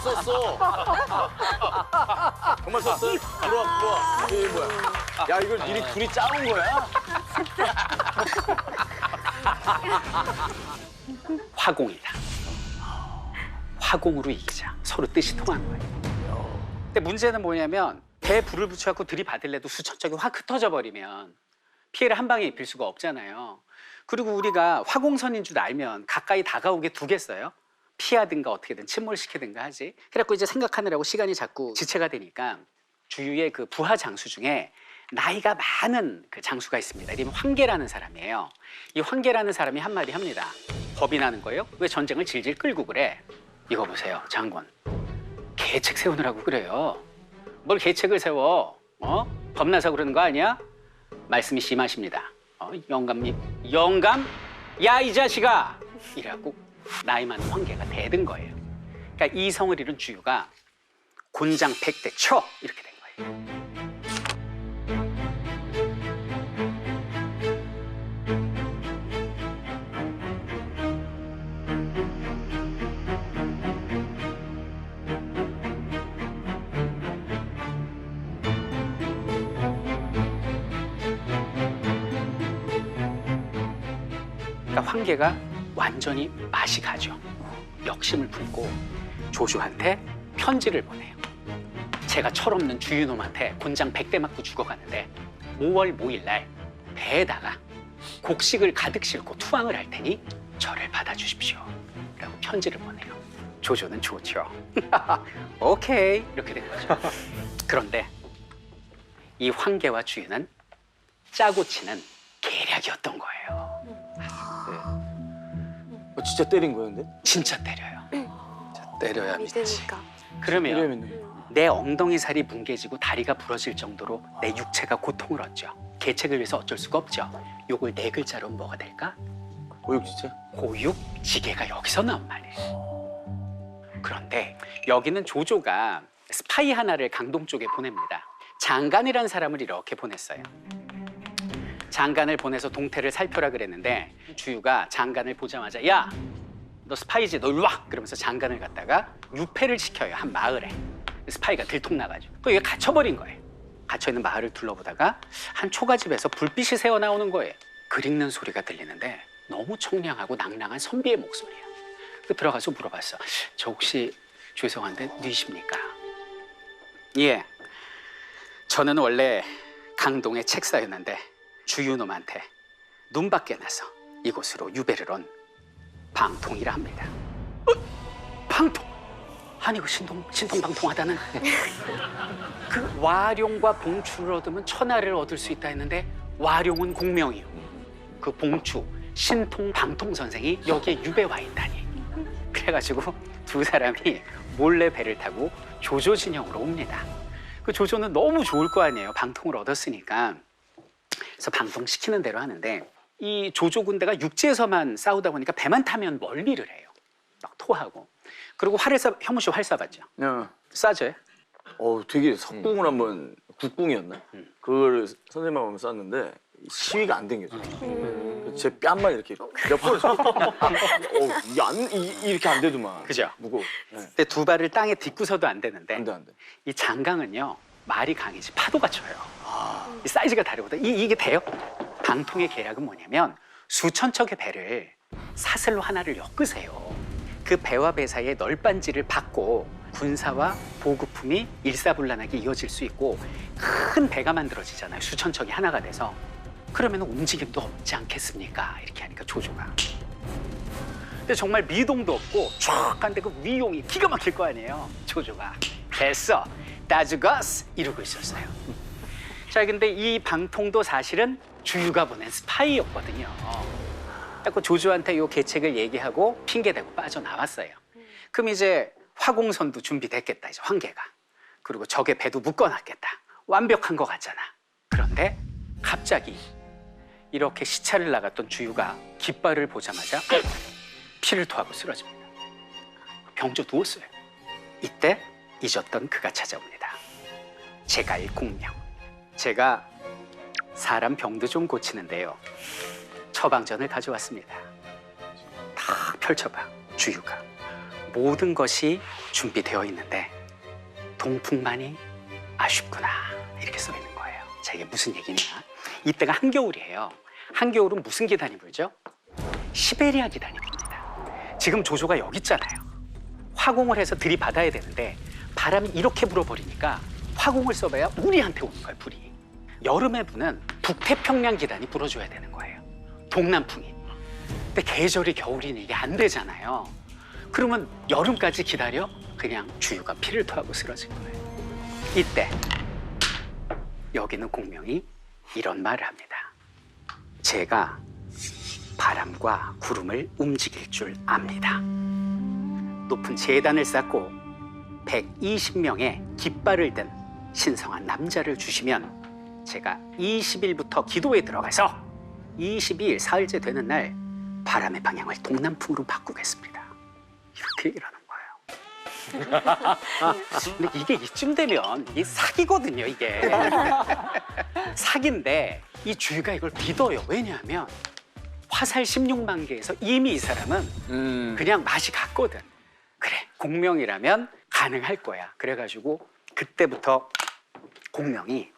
썼어. 정말 썼어? 들어와. 이게 뭐야? 야, 이걸 미리 둘이 짜온 거야? 화공이다. 화공으로 이기자. 서로 뜻이 통한 거예요. 근데 문제는 뭐냐면 배에 불을 붙여갖고 들이받을래도 수천 척이 확 흩어져 버리면 피해를 한 방에 입힐 수가 없잖아요. 그리고 우리가 화공선인 줄 알면 가까이 다가오게 두겠어요? 피하든가 어떻게든 침몰시키든가 하지. 그래갖고 이제 생각하느라고 시간이 자꾸 지체가 되니까 주유의 그 부하 장수 중에 나이가 많은 그 장수가 있습니다. 이름이 황계라는 사람이에요. 이 황계라는 사람이 한마디 합니다. 겁이 나는 거예요? 왜 전쟁을 질질 끌고 그래? 이거 보세요, 장군. 계책 세우느라고 그래요. 뭘 계책을 세워? 겁나서 그러는 거 아니야? 말씀이 심하십니다. 영감? 야 이 자식아! 이라고 나이 많은 황계가 대든 거예요. 그러니까 이 성을 이룬 주유가 곤장 100대 쳐! 이렇게 된 거예요. 그러니까 황계가 완전히 맛이 가죠. 역심을 품고 조조한테 편지를 보내요. 제가 철없는 주유놈한테 곤장 100대 맞고 죽어가는데 5월 5일 날 배에다가 곡식을 가득 싣고 투항을 할 테니 저를 받아주십시오. 라고 편지를 보내요. 조조는 좋죠. 오케이 이렇게 된 거죠. 그런데 이 황계와 주유는 짜고 치는 계략이었던 거예요. 진짜 때린 거였는데? 진짜 때려요. 때려야 믿지. 믿으니까. 그러면 때리면 내 엉덩이 살이 뭉개지고 다리가 부러질 정도로 내 육체가 고통을 얻죠. 계책을 위해서 어쩔 수가 없죠. 요걸 네 글자로 뭐가 될까? 고육지체? 고육지계가 여기서 나온 말이에요. 그런데 여기는 조조가 스파이 하나를 강동 쪽에 보냅니다. 장간이라는 사람을 이렇게 보냈어요. 장간을 보내서 동태를 살펴라 그랬는데 주유가 장간을 보자마자 야! 너 스파이지? 너 일로 와! 그러면서 장간을 갖다가 유폐를 시켜요. 한 마을에. 스파이가 들통나가지고 또 얘가 갇혀버린 거예요. 갇혀있는 마을을 둘러보다가 한 초가집에서 불빛이 새어나오는 거예요. 글 읽는 소리가 들리는데 너무 청량하고 낭랑한 선비의 목소리야. 그 들어가서 물어봤어. 저 혹시 죄송한데 누이십니까? 예. 저는 원래 강동의 책사였는데 주유놈한테 눈밖에 나서 이곳으로 유배를 온 방통이라 합니다. 방통? 아니 그 신통방통하다는 그 와룡과 봉추를 얻으면 천하를 얻을 수 있다 했는데 와룡은 공명이요. 그 봉추 신통방통 선생이 여기에 유배 와 있다니. 그래가지고 두 사람이 몰래 배를 타고 조조 진영으로 옵니다. 그 조조는 너무 좋을 거 아니에요. 방통을 얻었으니까. 그래서 방통시키는 대로 하는데 이 조조 군대가 육지에서만 싸우다 보니까 배만 타면 멀리를 해요. 막 토하고. 그리고 혐오시 활 쏴봤죠. 야. 쏴줘요? 되게 석궁을 한번 국궁이었나? 그걸 선생님하고 하면 쐈는데 시위가 안 당겨져. 제 뺨만 이렇게 몇 번을 이렇게 안 되더만. 그죠? 무거워. 네. 근데 두 발을 땅에 딛고서도 안 되는데 안 돼. 이 장강은요 말이 강해지 파도가 쳐요. 이 사이즈가 다르거든. 이게 돼요? 방통의 계략은 뭐냐면 수천 척의 배를 사슬로 하나를 엮으세요. 그 배와 배 사이에 널빤지를 받고 군사와 보급품이 일사불란하게 이어질 수 있고 큰 배가 만들어지잖아요. 수천 척이 하나가 돼서. 그러면 움직임도 없지 않겠습니까? 이렇게 하니까 조조가. 근데 정말 미동도 없고 쫙 한데 그 위용이 기가 막힐 거 아니에요. 조조가. 됐어. 다 죽었어. 이러고 있었어요. 자, 근데 이 방통도 사실은 주유가 보낸 스파이였거든요. 그래서 조조한테 요 계책을 얘기하고 핑계대고 빠져나왔어요. 그럼 이제 화공선도 준비됐겠다, 이제 황계가. 그리고 적의 배도 묶어놨겠다. 완벽한 것 같잖아. 그런데 갑자기 이렇게 시차를 나갔던 주유가 깃발을 보자마자 피를 토하고 쓰러집니다. 병조 누웠어요. 이때 잊었던 그가 찾아옵니다. 제가 일 공명. 제가 사람 병도 좀 고치는데요. 처방전을 가져왔습니다. 다 펼쳐봐, 주유가. 모든 것이 준비되어 있는데 동풍만이 아쉽구나 이렇게 써 있는 거예요. 자, 이게 무슨 얘기냐? 이때가 한겨울이에요. 한겨울은 무슨 기단이 불죠? 시베리아 기단이 붑니다. 지금 조조가 여기 있잖아요. 화공을 해서 들이받아야 되는데 바람이 이렇게 불어버리니까 화공을 써봐야 우리한테 오는 거예요, 불이. 여름에 부는 북태평양 기단이 불어줘야 되는 거예요. 동남풍이. 근데 계절이 겨울이니 이게 안 되잖아요. 그러면 여름까지 기다려? 그냥 주유가 피를 토하고 쓰러진 거예요. 이때 여기는 공명이 이런 말을 합니다. 제가 바람과 구름을 움직일 줄 압니다. 높은 제단을 쌓고 120명의 깃발을 든 신성한 남자를 주시면 제가 20일부터 기도에 들어가서 22일 사흘째 되는 날 바람의 방향을 동남풍으로 바꾸겠습니다. 이렇게 얘기를 하는 거예요. 근데 이게 이쯤 되면 이게 사기거든요, 이게. 사기인데 이 주유가 이걸 믿어요. 왜냐하면 화살 16만 개에서 이미 이 사람은 그냥 맛이 갔거든. 그래, 공명이라면 가능할 거야. 그래가지고 그때부터 공명이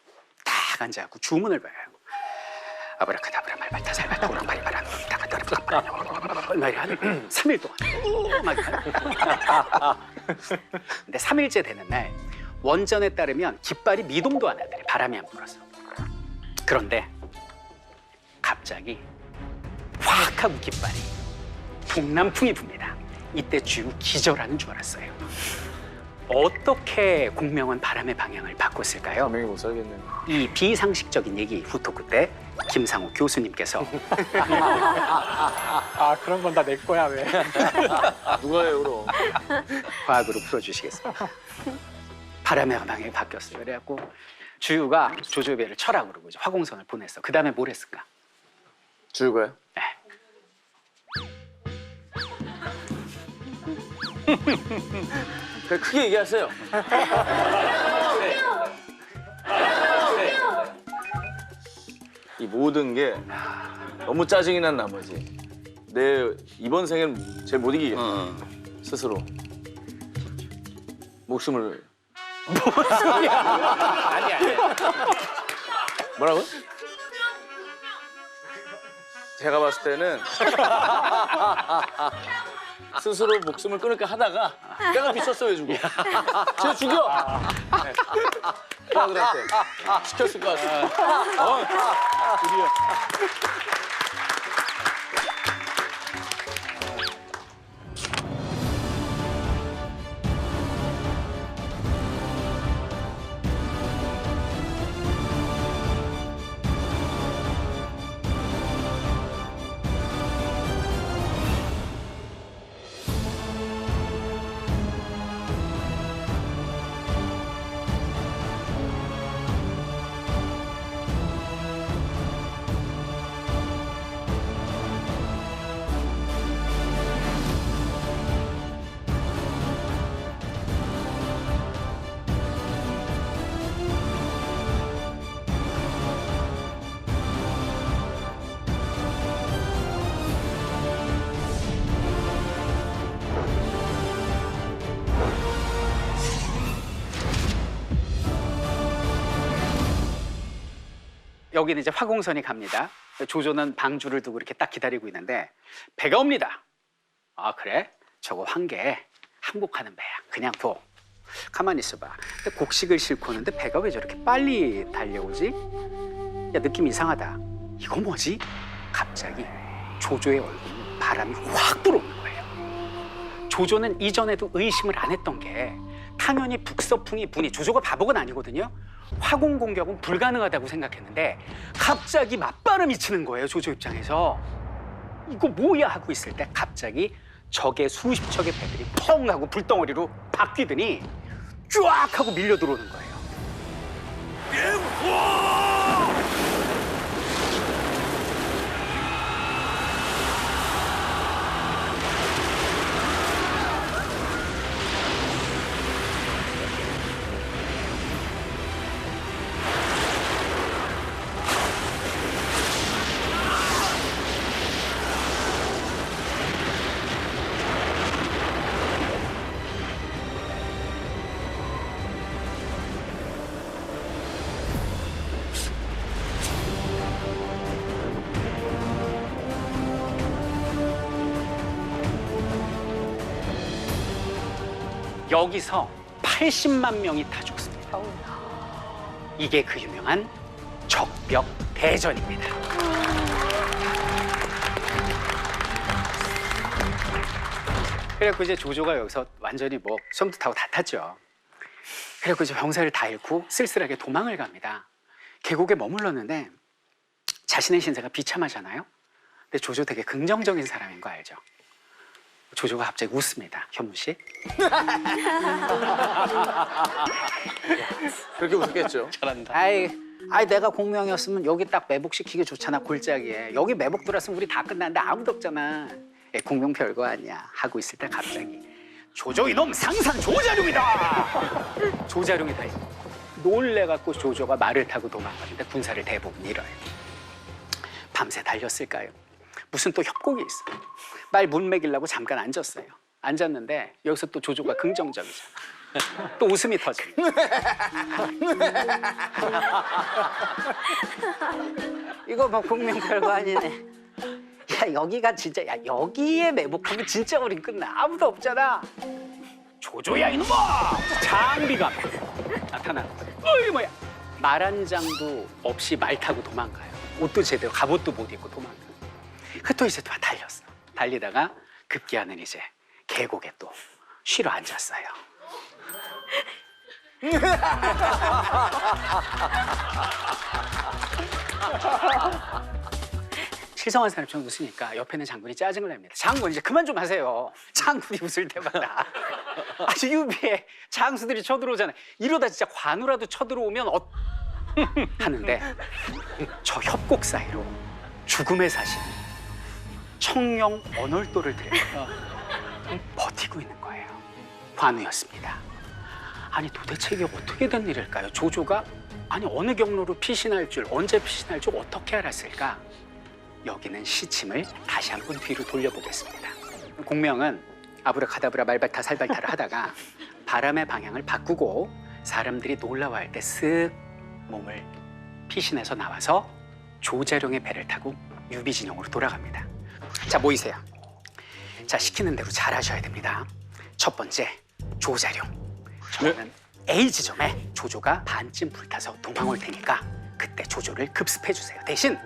딱 앉아갖고 주문을 외워요. 아브라카다브라 말발타살발타 오랑바리바라 말이 한 3일 동안 막 근데 3일째 되는 날 원전에 따르면 깃발이 미동도 안 하더래. 바람이 안 불어서. 그런데 갑자기 확 하고 깃발이 동남풍이 붑니다. 이때 주유 기절하는 줄 알았어요. 어떻게 공명은 바람의 방향을 바꿨을까요? 분명히 못 살겠네. 이 비상식적인 얘기 후토크 때 김상우 교수님께서 아 그런 건 다 내 거야 왜? 누가 해요 그럼? 과학으로 풀어주시겠습니다. 바람의 방향이 바뀌었어요. 그래갖고 주유가 조조배를 철학으로 이제 화공선을 보냈어. 그 다음에 뭘 했을까? 주유가요? 네. 그냥 크게 얘기하세요. 이 모든 게 너무 짜증이 난 나머지 내 이번 생엔 제일 못 이기겠다. 스스로 목숨을 아니. 뭐라고? 제가 봤을 때는 스스로 목숨을 끊을까 하다가 내가 미쳤어 왜 죽어? 쟤 죽여! 네. 아들한테 시켰을 것 같아. 드디어. 여기는 이제 화공선이 갑니다. 조조는 방주를 두고 이렇게 딱 기다리고 있는데 배가 옵니다. 아 그래? 저거 한 개 항복하는 배야. 그냥 둬. 가만히 있어봐. 근데 곡식을 싣고 오는데 배가 왜 저렇게 빨리 달려오지? 야 느낌 이상하다. 이거 뭐지? 갑자기 조조의 얼굴에 바람이 확 불어오는 거예요. 조조는 이전에도 의심을 안 했던 게 당연히 북서풍이 부니 조조가 바보가 아니거든요. 화공 공격은 불가능하다고 생각했는데 갑자기 맞바람이 치는 거예요. 조조 입장에서 이거 뭐야 하고 있을 때 갑자기 적의 수십 척의 배들이 펑 하고 불덩어리로 바뀌더니 쫙 하고 밀려 들어오는 거예요. 여기서 80만 명이 다 죽습니다. 이게 그 유명한 적벽 대전입니다. 그래갖고 이제 조조가 여기서 완전히 뭐 수염도 타고 다 탔죠. 그래갖고 이제 병사를 다 잃고 쓸쓸하게 도망을 갑니다. 계곡에 머물렀는데 자신의 신세가 비참하잖아요. 근데 조조 되게 긍정적인 사람인 거 알죠? 조조가 갑자기 웃습니다. 현무 씨. 그렇게 웃겠죠. 아이 아니 내가 공명이었으면 여기 딱 매복시키기 좋잖아 골짜기에. 여기 매복 들었으면 우리 다 끝났는데 아무도 없잖아. 공명 별거 아니야 하고 있을 때 갑자기 조조 이놈 상산 조자룡이다. 조자룡이다. 놀래갖고 조조가 말을 타고 도망가는데 군사를 대부분 잃어요. 밤새 달렸을까요? 무슨 또 협곡이 있어. 말 못 먹이려고 잠깐 앉았어요. 앉았는데 여기서 또 조조가 긍정적이잖아. 또 웃음이 터져. 이거 뭐 공명 별거 아니네. 야 여기가 진짜 야 여기에 매복하면 진짜 우린 끝나. 아무도 없잖아. 조조야 이놈아! 장비가 나타나는 거야. 어이 뭐야? 말 한 장도 없이 말 타고 도망가요. 옷도 제대로 갑옷도 못 입고 도망가. 또 이제 또 달렸어. 달리다가 급기야는 이제 계곡에 또 쉬러 앉았어요. 실성한 사람처럼 웃으니까 옆에 있는 장군이 짜증을 냅니다. 장군 이제 그만 좀 하세요. 장군이 웃을 때마다 아주 유비에 장수들이 쳐들어오잖아요. 이러다 진짜 관우라도 쳐들어오면 하는데 저 협곡 사이로 죽음의 사신 청령 언월도를 들여서 버티고 있는 거예요. 관우였습니다. 아니 도대체 이게 어떻게 된 일일까요? 조조가 아니 어느 경로로 피신할 줄 언제 피신할 줄 어떻게 알았을까? 여기는 시침을 다시 한번 뒤로 돌려보겠습니다. 공명은 아브라카다브라 말발타 살발타를 하다가 바람의 방향을 바꾸고 사람들이 놀라워할 때 쓱 몸을 피신해서 나와서 조자룡의 배를 타고 유비 진영으로 돌아갑니다. 자 모이세요. 자 시키는 대로 잘 하셔야 됩니다. 첫 번째 조자룡. 저는 A 지점에 조조가 반쯤 불타서 도망올 테니까 그때 조조를 급습해 주세요. 대신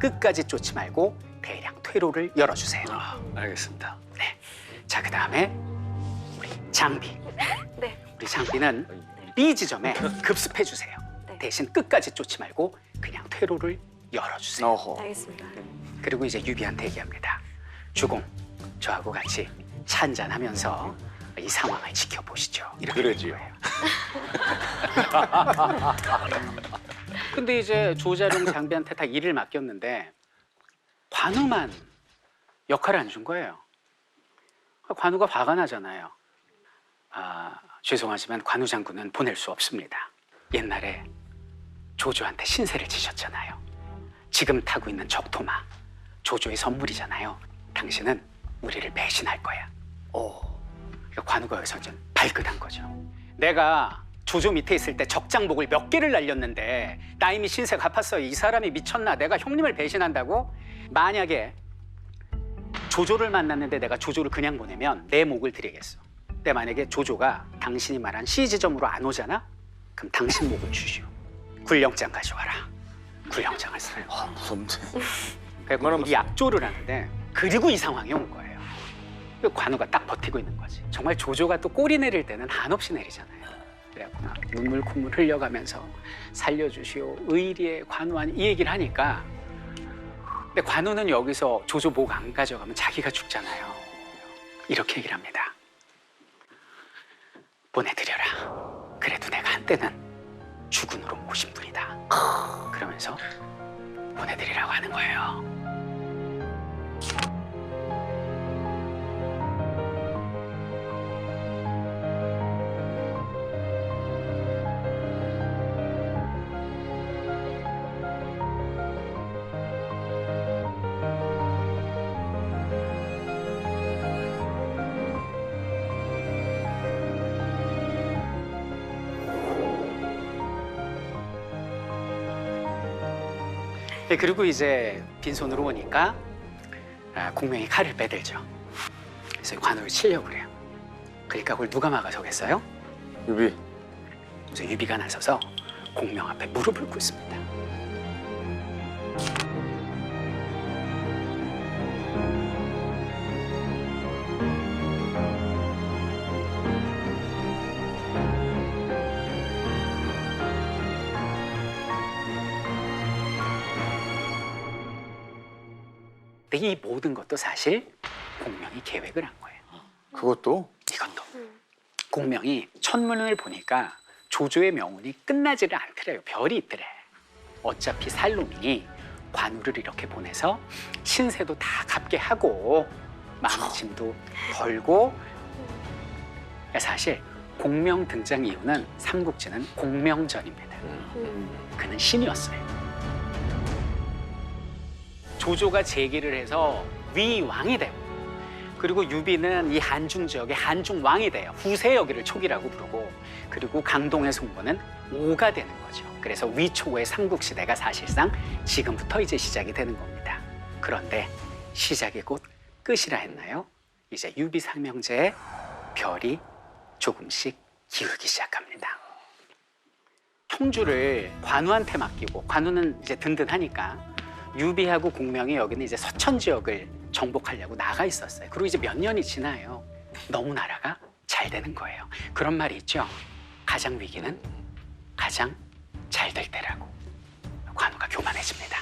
끝까지 쫓지 말고 대략 퇴로를 열어주세요. 알겠습니다. 네. 자 그다음에 우리 장비. 네. 우리 장비는 B 지점에 급습해 주세요. 네. 대신 끝까지 쫓지 말고 그냥 퇴로를 열어주세요. 어허. 알겠습니다. 그리고 이제 유비한테 얘기합니다. 주공, 저하고 같이 차 한잔하면서 이 상황을 지켜보시죠. 이렇게 그러지요. 거예요. 근데 이제 조자룡 장비한테 다 일을 맡겼는데 관우만 역할을 안 준 거예요. 관우가 화가 나잖아요. 아, 죄송하지만 관우 장군은 보낼 수 없습니다. 옛날에 조조한테 신세를 지셨잖아요. 지금 타고 있는 적토마 조조의 선물이잖아요. 당신은 우리를 배신할 거야. 그러니까 관우가 여기서 좀 발끈한 거죠. 내가 조조 밑에 있을 때 적장복을 몇 개를 날렸는데 나 이미 신세 갚았어요. 이 사람이 미쳤나? 내가 형님을 배신한다고? 만약에 조조를 만났는데 내가 조조를 그냥 보내면 내 목을 드리겠어. 근데 만약에 조조가 당신이 말한 C 지점으로 안 오잖아? 그럼 당신 목을 주시오. 굴영장 가져와라. 굴영장을 써요. 무섭네. 그래서 이 약조를 하는데 그리고 이 상황이 온 거예요. 그 관우가 딱 버티고 있는 거지. 정말 조조가 또 꼬리 내릴 때는 한없이 내리잖아요. 그래갖고 막 눈물 콧물 흘려가면서 살려주시오. 의리의 관우하니 이 얘기를 하니까 근데 관우는 여기서 조조 목 안 가져가면 자기가 죽잖아요. 이렇게 얘기를 합니다. 보내드려라. 그래도 내가 한때는 주군으로 모신 분이다. 그러면서 보내드리라고 하는 거예요. 네, 그리고 이제 빈손으로 오니까 공명이 칼을 빼들죠. 그래서 관우를 치려고 그래요. 그러니까 그걸 누가 막아서겠어요? 유비. 그래서 유비가 나서서 공명 앞에 무릎을 꿇습니다. 근데 이 모든 것도 사실 공명이 계획을 한 거예요. 그것도? 이것도. 공명이 천문을 보니까 조조의 명운이 끝나지를 않더래요. 별이 있더래. 어차피 살 놈이 관우를 이렇게 보내서 신세도 다 갚게 하고 마음 짐도 덜고. 사실 공명 등장 이유는 삼국지는 공명전입니다. 그는 신이었어요. 조조가 재기를 해서 위왕이 되고, 그리고 유비는 이 한중 지역의 한중왕이 돼요. 후세 여기를 촉이라고 부르고, 그리고 강동의 송건은 오가 되는 거죠. 그래서 위초의 삼국시대가 사실상 지금부터 이제 시작이 되는 겁니다. 그런데 시작이 곧 끝이라 했나요? 이제 유비 상명제의 별이 조금씩 기울기 시작합니다. 형주를 관우한테 맡기고, 관우는 이제 든든하니까 유비하고 공명이 여기는 이제 서천 지역을 정복하려고 나가 있었어요. 그리고 이제 몇 년이 지나요. 너무 나라가 잘 되는 거예요. 그런 말이 있죠. 가장 위기는 가장 잘 될 때라고. 관우가 교만해집니다.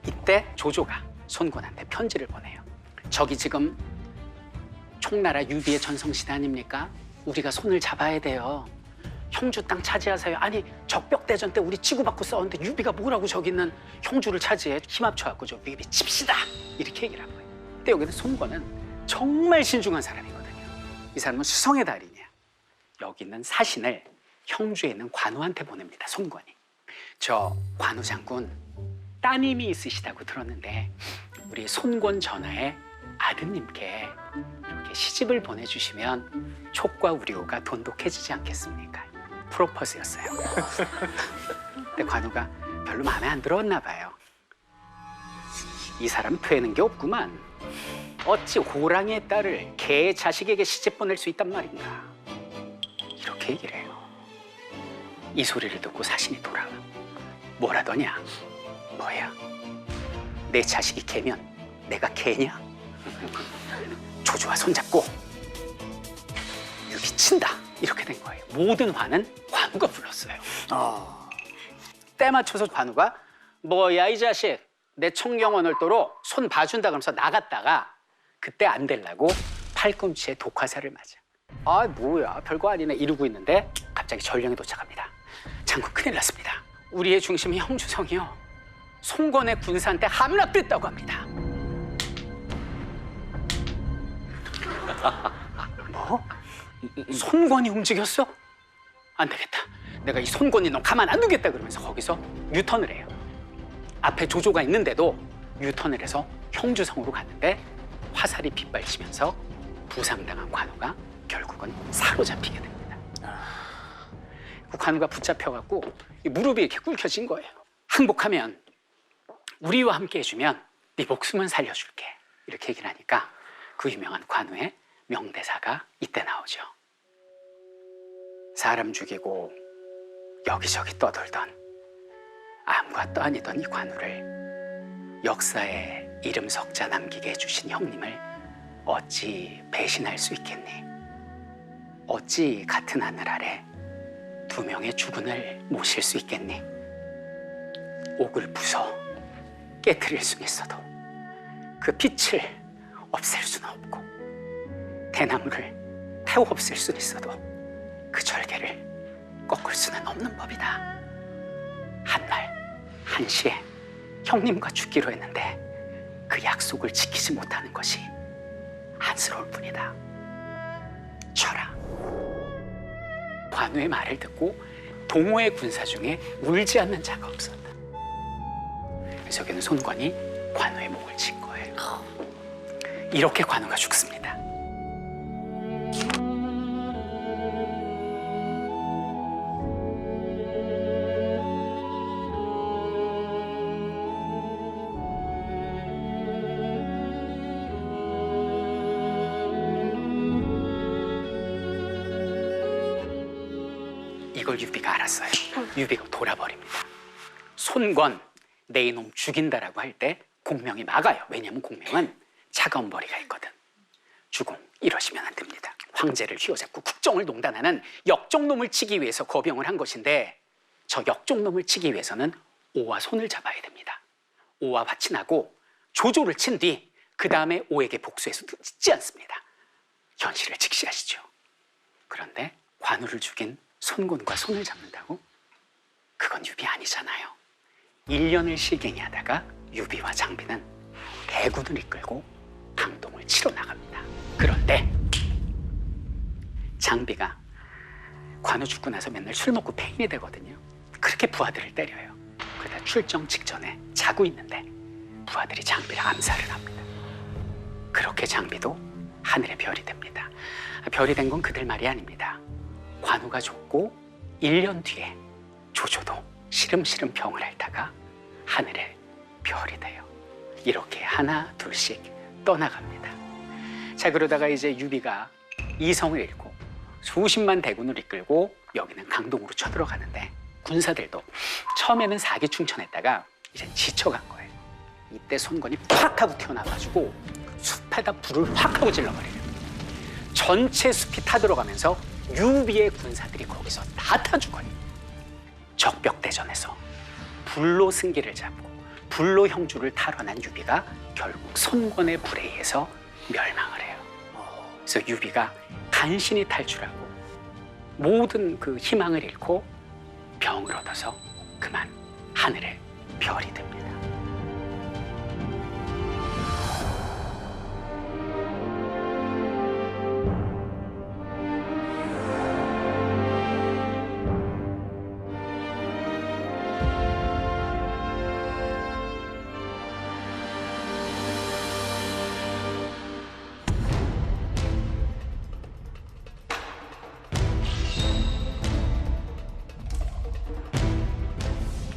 이때 조조가 손권한테 편지를 보내요. 저기 지금 총나라 유비의 전성시대 아닙니까? 우리가 손을 잡아야 돼요. 형주 땅 차지하세요. 아니 적벽대전 때 우리 치고받고 싸웠는데 유비가 뭐라고 저기 있는 형주를 차지해. 힘 합쳐갖고 저 유비 칩시다. 이렇게 얘기를 한 거예요. 근데 여기는 손권은 정말 신중한 사람이거든요. 이 사람은 수성의 달인이야. 여기 있는 사신을 형주에 있는 관우한테 보냅니다. 손권이. 저 관우 장군 따님이 있으시다고 들었는데 우리 손권 전하의 아드님께 이렇게 시집을 보내주시면 촉과 우리호가 돈독해지지 않겠습니까? 프로포즈였어요. 근데 관우가 별로 마음에 안 들었나 봐요. 이 사람 되는 게 없구만. 어찌 호랑이의 딸을 개의 자식에게 시집 보낼 수 있단 말인가. 이렇게 얘기를 해요. 이 소리를 듣고 사신이 돌아와. 뭐라더냐? 뭐야? 내 자식이 개면 내가 개냐? 조조와 손잡고 유비 친다. 이렇게 된 거예요. 모든 화는 관우가 불렀어요. 때 맞춰서 관우가 뭐야 이 자식 내 총경원을 도로 손 봐준다 그러면서 나갔다가 그때 안 되려고 팔꿈치에 독화살을 맞아. 아 뭐야 별거 아니네 이러고 있는데 갑자기 전령이 도착합니다. 장군 큰일 났습니다. 우리의 중심이 형주성이요. 송건의 군사한테 함락됐다고 합니다. 뭐? 손권이 움직였어? 안 되겠다. 내가 이 손권이 너 가만 안 두겠다 그러면서 거기서 유턴을 해요. 앞에 조조가 있는데도 유턴을 해서 형주성으로 갔는데 화살이 빗발치면서 부상당한 관우가 결국은 사로잡히게 됩니다. 그 관우가 붙잡혀갖고 무릎이 이렇게 꿇혀진 거예요. 항복하면 우리와 함께 해주면 네 목숨은 살려줄게. 이렇게 얘기를 하니까 그 유명한 관우의 명대사가 이때 나오죠. 사람 죽이고 여기저기 떠돌던 아무것도 아니던 이 관우를 역사에 이름 석자 남기게 해주신 형님을 어찌 배신할 수 있겠니? 어찌 같은 하늘 아래 두 명의 주군을 모실 수 있겠니? 옥을 부숴 깨트릴 수는 있어도 그 빛을 없앨 수는 없고 대나무를 태워 없앨 수는 있어도 그 절개를 꺾을 수는 없는 법이다. 한날 한시에 형님과 죽기로 했는데 그 약속을 지키지 못하는 것이 안쓰러울 뿐이다. 쳐라. 관우의 말을 듣고 동호의 군사 중에 울지 않는 자가 없었다. 그래서 여기는 손권이 관우의 목을 친 거예요. 이렇게 관우가 죽습니다. 이걸 유비가 알았어요. 유비가 돌아버립니다. 손권 내 이놈 죽인다라고 할 때 공명이 막아요. 왜냐하면 공명은 차가운 머리가 있거든. 주공 이러시면 안 됩니다. 황제를 휘어잡고 국정을 농단하는 역적놈을 치기 위해서 거병을 한 것인데 저 역적놈을 치기 위해서는 오와 손을 잡아야 됩니다. 오와 화친하고 조조를 친 뒤 그 다음에 오에게 복수해서 늦지 않습니다. 현실을 직시하시죠. 그런데 관우를 죽인 손권과 손을 잡는다고? 그건 유비 아니잖아요. 1년을 실갱이하다가 유비와 장비는 대군을 이끌고 강동을 치러 나갑니다. 그런데 장비가 관우 죽고 나서 맨날 술 먹고 폐인이 되거든요. 그렇게 부하들을 때려요. 그러다 출정 직전에 자고 있는데 부하들이 장비를 암살을 합니다. 그렇게 장비도 하늘의 별이 됩니다. 별이 된 건 그들 말이 아닙니다. 관우가 죽고 1년 뒤에 조조도 시름시름 병을 앓다가 하늘의 별이 돼요. 이렇게 하나 둘씩 떠나갑니다. 자, 그러다가 이제 유비가 이성을 잃고 수십만 대군을 이끌고 여기는 강동으로 쳐들어가는데 군사들도 처음에는 사기충천했다가 이제 지쳐간 거예요. 이때 손권이 팍 하고 튀어나와가지고 숲에다 불을 확 하고 질러버려요. 전체 숲이 타들어가면서 유비의 군사들이 거기서 다 타 죽어요. 적벽대전에서 불로 승기를 잡고 불로 형주를 탈환한 유비가 결국 손권의 불에 의해서 멸망을 해요. 그래서 유비가 간신히 탈출하고 모든 그 희망을 잃고 병을 얻어서 그만 하늘의 별이 됩니다.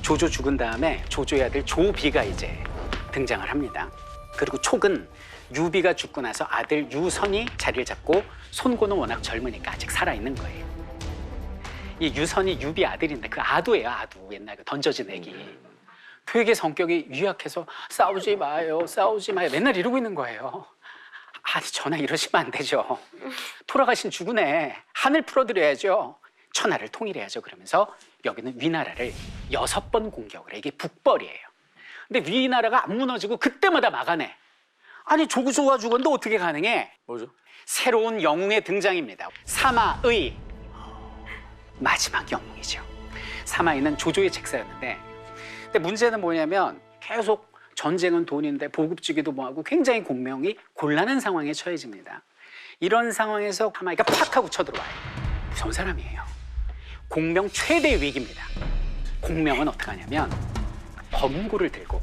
조조 죽은 다음에 조조의 아들 조비가 이제 등장을 합니다. 그리고 촉은 유비가 죽고 나서 아들 유선이 자리를 잡고 손고는 워낙 젊으니까 아직 살아있는 거예요. 이 유선이 유비 아들인데 그 아두예요, 아두. 옛날 그 던져진 애기. 되게 성격이 유약해서 싸우지 마요, 싸우지 마요. 맨날 이러고 있는 거예요. 아니, 전하 이러시면 안 되죠. 돌아가신 죽은 애 하늘 풀어드려야죠. 천하를 통일해야죠. 그러면서 여기는 위나라를 6번 공격을 해. 이게 북벌이에요. 근데 위나라가 안 무너지고 그때마다 막아내. 아니, 조조가 죽었는데 어떻게 가능해? 뭐죠? 새로운 영웅의 등장입니다. 사마의. 마지막 영웅이죠. 사마의는 조조의 책사였는데, 근데 문제는 뭐냐면 계속 전쟁은 돈인데 보급주기도 뭐하고 굉장히 공명이 곤란한 상황에 처해집니다. 이런 상황에서 사마의가 팍 하고 쳐들어와요. 무서운 사람이에요. 공명 최대의 위기입니다. 공명은 어떻게 하냐면 검구를 들고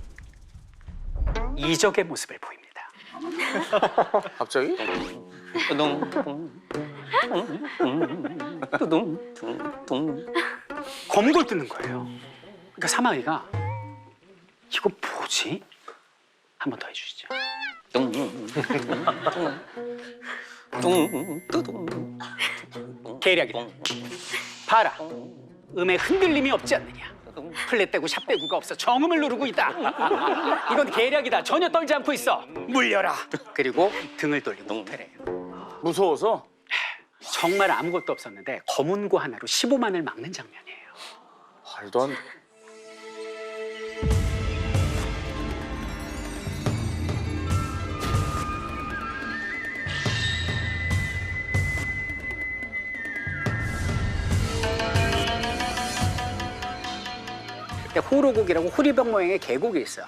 이적의 모습을 보입니다. 갑자기? 검구를 뜯는 거예요. 그러니까 사마의가 이거 뭐지? 한 번 더 해주시죠. 계략이다. 봐라, 음에 흔들림이 없지 않느냐. 플랫 대고 샵 대구가 없어. 정음을 누르고 있다. 이건 계략이다. 전혀 떨지 않고 있어. 물려라. 그리고 등을 돌리고 목패래요. 무서워서? 정말 아무것도 없었는데 검은고 하나로 15만을 막는 장면이에요. 말도 안 돼. 호로곡이라고 호리병 모양의 계곡이 있어요.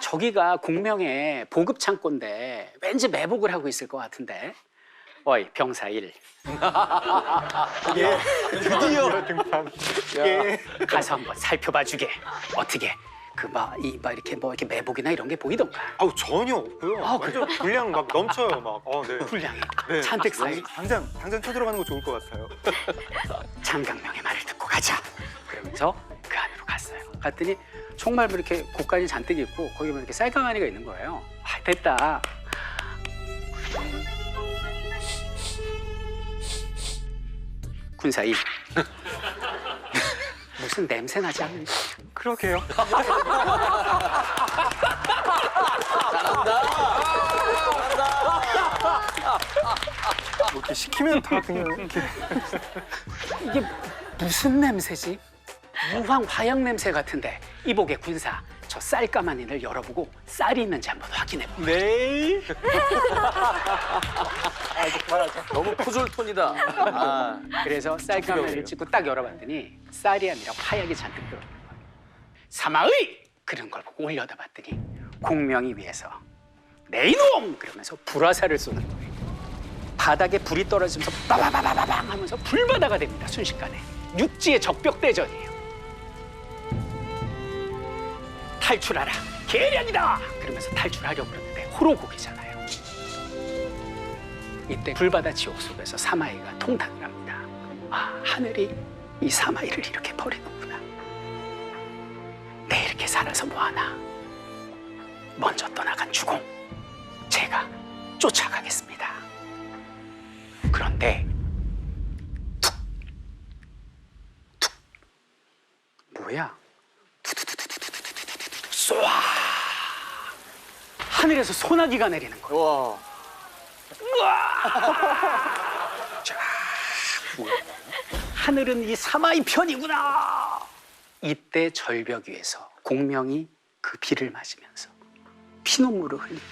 저기가 공명의 보급 창고인데 왠지 매복을 하고 있을 것 같은데. 어이, 병사 1. 예, 드디어 등판. 예. 가서 한번 살펴봐 주게. 어떻게 이렇게 매복이나 이런 게 보이던가. 아우, 전혀 없고요. 완전 분량 막 넘쳐요, 막. 네. 분량이 네. 잔뜩 쌓이. 당장 쳐들어가는 거 좋을 것 같아요. 장강명의 말을 듣고 가자. 그러면서 그 안으로 갔어요. 갔더니 정말 뭐 이렇게 곡간이 잔뜩 있고 거기 뭐 이렇게 쌀강아리가 있는 거예요. 아, 됐다. 군사이. 무슨 냄새 나지 않는지. 그러게요. 뭐 이렇게 시키면 다 그냥 이렇게. 이게 무슨 냄새지? 무황 화약 냄새 같은데. 이복의 군사, 저 쌀가마니를 열어보고 쌀이 있는지 한번 확인해 보. 네. 너무 푸졸 톤이다. 아, 그래서 쌀가마니를 찍고 딱 열어봤더니 쌀이 아니라 화약이 잔뜩 들어있는 거예요. 사마의! 그런 걸 보고 올려다 봤더니 공명이 위에서 내 이놈! 그러면서 불화살을 쏘는 거예요. 바닥에 불이 떨어지면서 빠바바바바방 하면서 불바다가 됩니다. 순식간에. 육지의 적벽대전이에요. 탈출하라! 계략이다! 그러면서 탈출하려고 그러는데 호로곡이잖아요. 이때 불바다 지옥 속에서 사마이가 통탄을 합니다. 아, 하늘이 이 사마이를 이렇게 버리는구나. 내 이렇게 살아서 뭐하나. 먼저 떠나간 주공, 제가 쫓아가겠습니다. 그런데 툭! 툭! 뭐야? 투투투투투투투투투 쏘아! 하늘에서 소나기가 내리는 거예요. 우와. 자, 하늘은 이 사마이 편이구나. 이때 절벽 위에서 공명이 그 비를 맞으면서 피눈물을 흘립니다.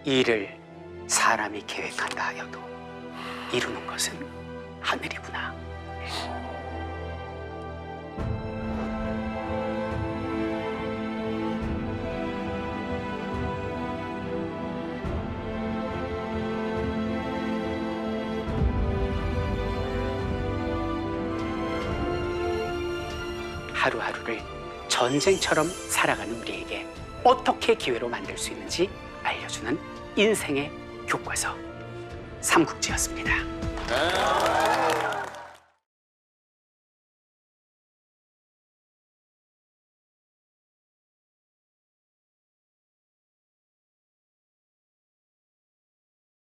이를 사람이 계획한다 하여도 이루는 것은 하늘이구나. 하루하루를 전쟁처럼 살아가는 우리에게 어떻게 기회로 만들 수 있는지 알려주는 인생의 교과서 삼국지였습니다.